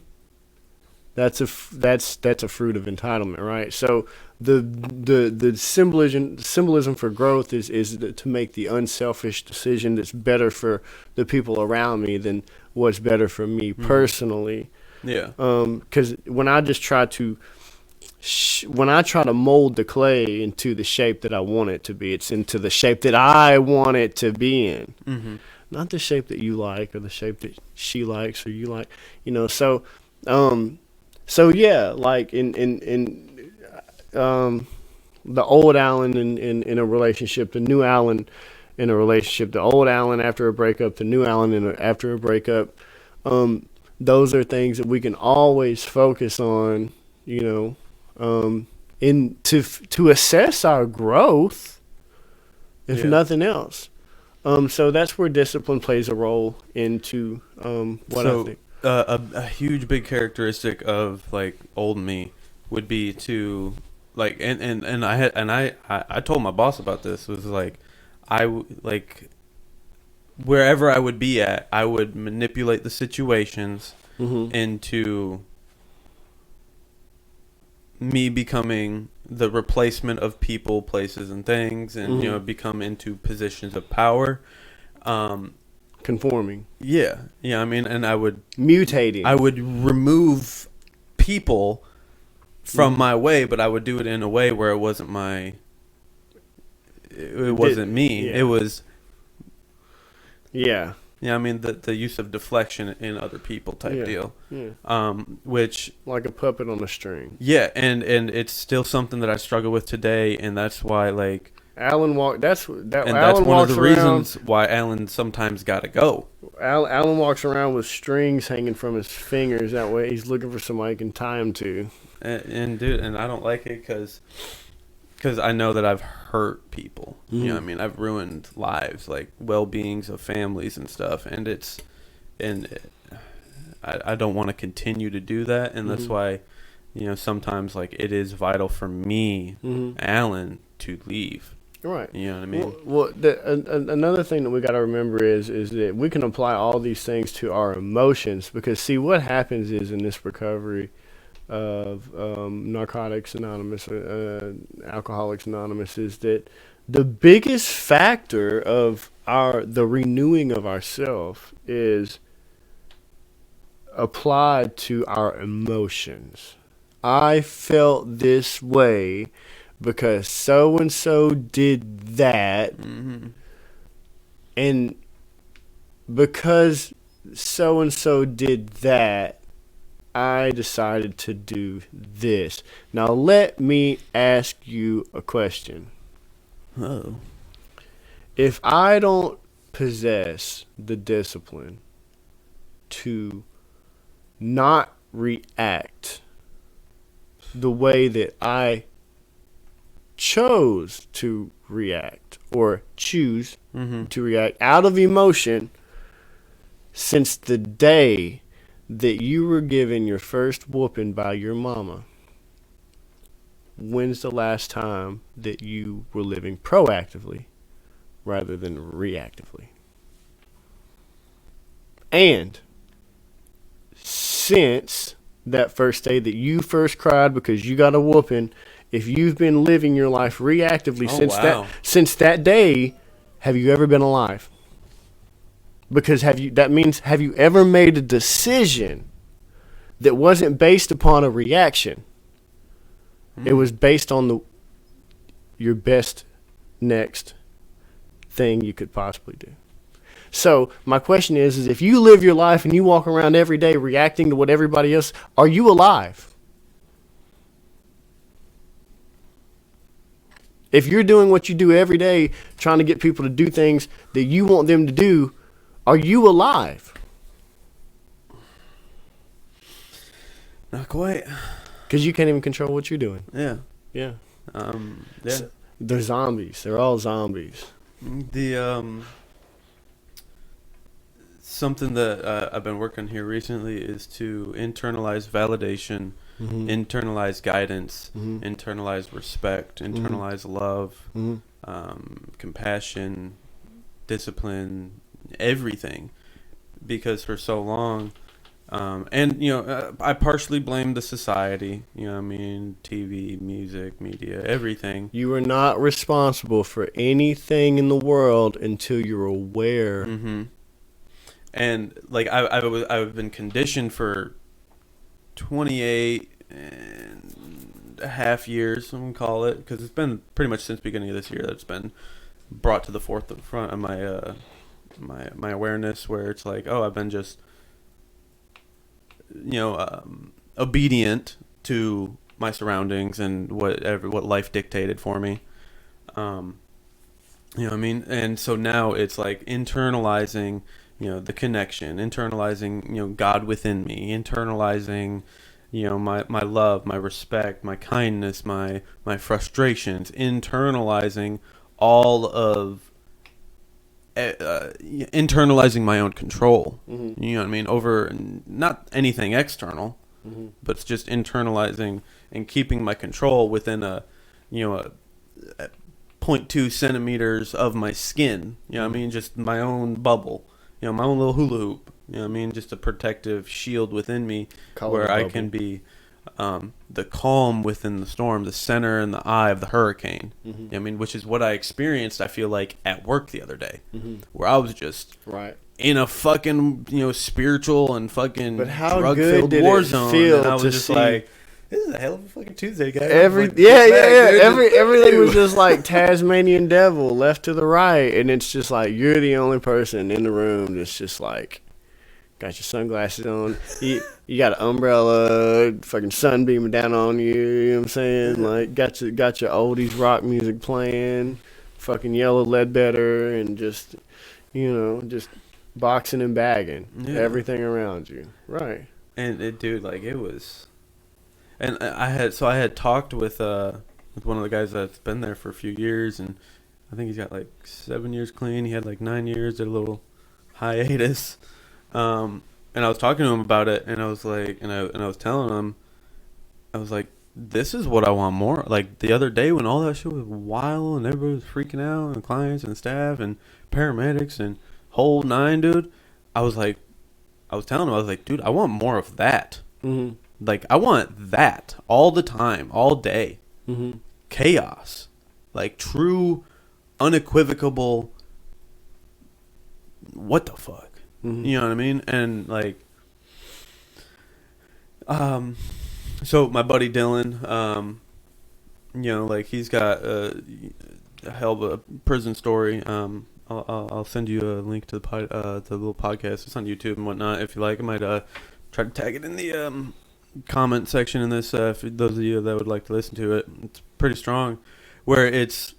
[SPEAKER 2] that's a fruit of entitlement, right? So the symbolism for growth is to make the unselfish decision that's better for the people around me than what's better for me personally.
[SPEAKER 1] Yeah.
[SPEAKER 2] Because when I just try to mold the clay into the shape that I want it to be, it's into the shape that I want it to be in.
[SPEAKER 1] Mm-hmm.
[SPEAKER 2] Not the shape that you like or the shape that she likes or you like, So yeah, like in the old Alan in a relationship, the new Alan in a relationship, the old Alan after a breakup, the new Alan after a breakup. Those are things that we can always focus on, to assess our growth, if nothing else. So that's where discipline plays a role into what I think.
[SPEAKER 1] A huge big characteristic of like old me would be to like and I told my boss about this was like like wherever I would be at, I would manipulate the situations into me becoming the replacement of people, places, and things, and become into positions of power.
[SPEAKER 2] Conforming.
[SPEAKER 1] Yeah. I mean, and I would
[SPEAKER 2] mutating.
[SPEAKER 1] I would remove people from my way, but I would do it in a way where it wasn't my. It wasn't me.
[SPEAKER 2] Yeah.
[SPEAKER 1] It was.
[SPEAKER 2] Yeah.
[SPEAKER 1] Yeah, I mean the use of deflection in other people type deal.
[SPEAKER 2] Yeah.
[SPEAKER 1] Which
[SPEAKER 2] like a puppet on a string.
[SPEAKER 1] Yeah, and it's still something that I struggle with today, and that's why like
[SPEAKER 2] Alan walk. That's
[SPEAKER 1] one of the reasons why Alan sometimes got to go.
[SPEAKER 2] Alan walks around with strings hanging from his fingers. That way, he's looking for somebody he can tie him to.
[SPEAKER 1] And dude, and I don't like it because I know that I've hurt people. You know what I mean? I've ruined lives, like well-beings of families and stuff, and I don't want to continue to do that, and that's why, sometimes like it is vital for me, Alan, to leave.
[SPEAKER 2] Right.
[SPEAKER 1] You know what I mean?
[SPEAKER 2] Well, another thing that we got to remember is that we can apply all these things to our emotions, because see what happens is in this recovery of Narcotics Anonymous, Alcoholics Anonymous, is that the biggest factor of the renewing of ourself is applied to our emotions. I felt this way because so and so did that, and because so and so did that, I decided to do this. Now let me ask you a question.
[SPEAKER 1] Oh.
[SPEAKER 2] If I don't possess the discipline to not react the way that I chose to react, or choose to react out of emotion, since the day that you were given your first whooping by your mama, when's the last time that you were living proactively rather than reactively? And since that first day that you first cried because you got a whooping, if you've been living your life reactively since that day, have you ever been alive? Because have you ever made a decision that wasn't based upon a reaction? It was based on your best next thing you could possibly do. So my question is if you live your life and you walk around every day reacting to what everybody else, are you alive? If you're doing what you do every day, trying to get people to do things that you want them to do, are you alive?
[SPEAKER 1] Not quite.
[SPEAKER 2] Because you can't even control what you're doing.
[SPEAKER 1] Yeah.
[SPEAKER 2] Yeah.
[SPEAKER 1] Yeah.
[SPEAKER 2] So they're zombies. They're all zombies.
[SPEAKER 1] Something that I've been working here recently is to internalize validation, internalize guidance, internalize respect, internalize love, compassion, discipline, everything. Because for so long, I partially blame the society, TV, music, media, everything.
[SPEAKER 2] You are not responsible for anything in the world until you're aware.
[SPEAKER 1] And like I've been conditioned for 28 and a half years, I'm gonna call it, because it's been pretty much since the beginning of this year that it's been brought to the forefront of my my awareness, where it's like, oh, I've been just obedient to my surroundings and what life dictated for me. You know what I mean? And so now it's like internalizing, the connection, internalizing, God within me, internalizing, my love, my respect, my kindness, my frustrations, internalizing all of internalizing my own control.
[SPEAKER 2] Mm-hmm.
[SPEAKER 1] You know what I mean? Over not anything external,
[SPEAKER 2] Mm-hmm.
[SPEAKER 1] but it's just internalizing and keeping my control within a zero point 0.2 centimeters of my skin. You know what I mean? Just my own bubble. You know, my own little hula hoop. You know what I mean? Just a protective shield within me where I can be the calm within the storm, the center and the eye of the hurricane.
[SPEAKER 2] Mm-hmm.
[SPEAKER 1] You know what I mean? Which is what I experienced, I feel like, at work the other day.
[SPEAKER 2] Mm-hmm.
[SPEAKER 1] Where I was just
[SPEAKER 2] right
[SPEAKER 1] in a fucking, spiritual and fucking
[SPEAKER 2] But how
[SPEAKER 1] drug-filled
[SPEAKER 2] good did
[SPEAKER 1] war
[SPEAKER 2] it
[SPEAKER 1] zone.
[SPEAKER 2] feel
[SPEAKER 1] And I was
[SPEAKER 2] to
[SPEAKER 1] just
[SPEAKER 2] see
[SPEAKER 1] like, this is a hell of a fucking Tuesday, guys. Like,
[SPEAKER 2] yeah,
[SPEAKER 1] dude,
[SPEAKER 2] everything was just like Tasmanian devil left to the right, and it's just like you're the only person in the room that's just like got your sunglasses on, you got an umbrella, fucking sun beaming down on you, you know what I'm saying? Like got your oldies rock music playing, fucking Yellow Ledbetter, and just just boxing and bagging everything around you, right?
[SPEAKER 1] And it was. And I had talked with one of the guys that's been there for a few years, and I think he's got like 7 years clean. He had like 9 years, did a little hiatus, and I was talking to him about it, and I was like, and I was telling him, I was like, this is what I want more. Like the other day when all that shit was wild and everybody was freaking out, and clients and staff and paramedics and whole nine, dude. I was telling him, I was like, dude, I want more of that.
[SPEAKER 2] Mm-hmm.
[SPEAKER 1] Like, I want that all the time, all day.
[SPEAKER 2] Mm-hmm.
[SPEAKER 1] Chaos. Like, true, unequivocal, what the fuck?
[SPEAKER 2] Mm-hmm.
[SPEAKER 1] You know what I mean? And, like, so my buddy Dylan, like, he's got a hell of a prison story. I'll send you a link to the little podcast. It's on YouTube and whatnot. If you like, I might try to tag it in the comment section in this. For those of you that would like to listen to it, it's pretty strong. Where it's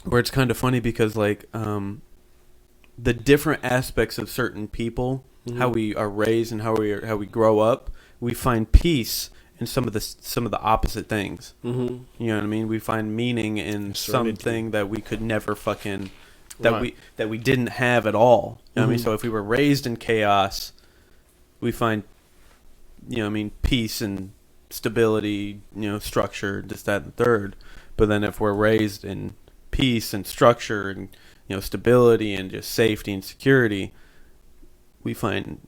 [SPEAKER 1] kind of funny because like the different aspects of certain people, mm-hmm. how we are raised and how we grow up, we find peace in some of the opposite things.
[SPEAKER 2] Mm-hmm.
[SPEAKER 1] You know what I mean? We find meaning in something that we could never fucking that we didn't have at all. You know what I mean? So if we were raised in chaos, we find peace and stability, structure, this, that, and the third. But then if we're raised in peace and structure and stability and just safety and security, we find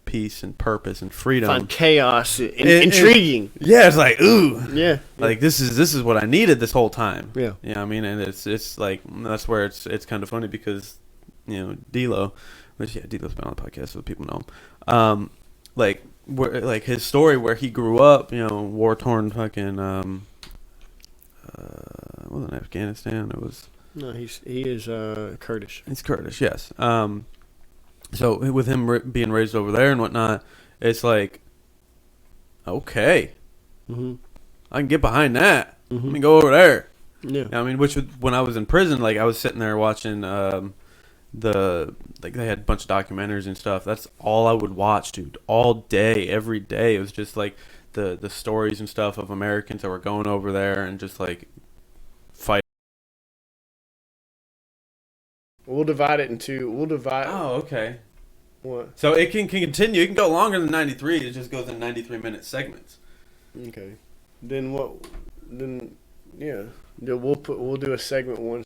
[SPEAKER 1] peace and purpose and freedom.
[SPEAKER 2] Find chaos intriguing.
[SPEAKER 1] Yeah, it's like, ooh.
[SPEAKER 2] Yeah.
[SPEAKER 1] Like this is what I needed this whole time.
[SPEAKER 2] Yeah.
[SPEAKER 1] You know what I mean? And it's like that's where it's kind of funny because D-Lo, which D-Lo's been on the podcast so people know him. Like his story where he grew up, war torn fucking it wasn't Afghanistan, it was
[SPEAKER 2] he is Kurdish.
[SPEAKER 1] He's Kurdish, yes. So with him being raised over there and whatnot, it's like, okay,
[SPEAKER 2] mm-hmm.
[SPEAKER 1] I can get behind that.
[SPEAKER 2] Mm-hmm.
[SPEAKER 1] Let me go over there.
[SPEAKER 2] Yeah.
[SPEAKER 1] I mean, which when I was in prison, like I was sitting there watching they had a bunch of documentaries and stuff. That's all I would watch, dude, all day, every day. It was just like the stories and stuff of Americans that were going over there and just like fight.
[SPEAKER 2] We'll divide it into.
[SPEAKER 1] Oh, okay.
[SPEAKER 2] What?
[SPEAKER 1] So it can continue. It can go longer than 93. It just goes in 93-minute segments.
[SPEAKER 2] Okay. Then what? Then yeah. We'll do a segment 1.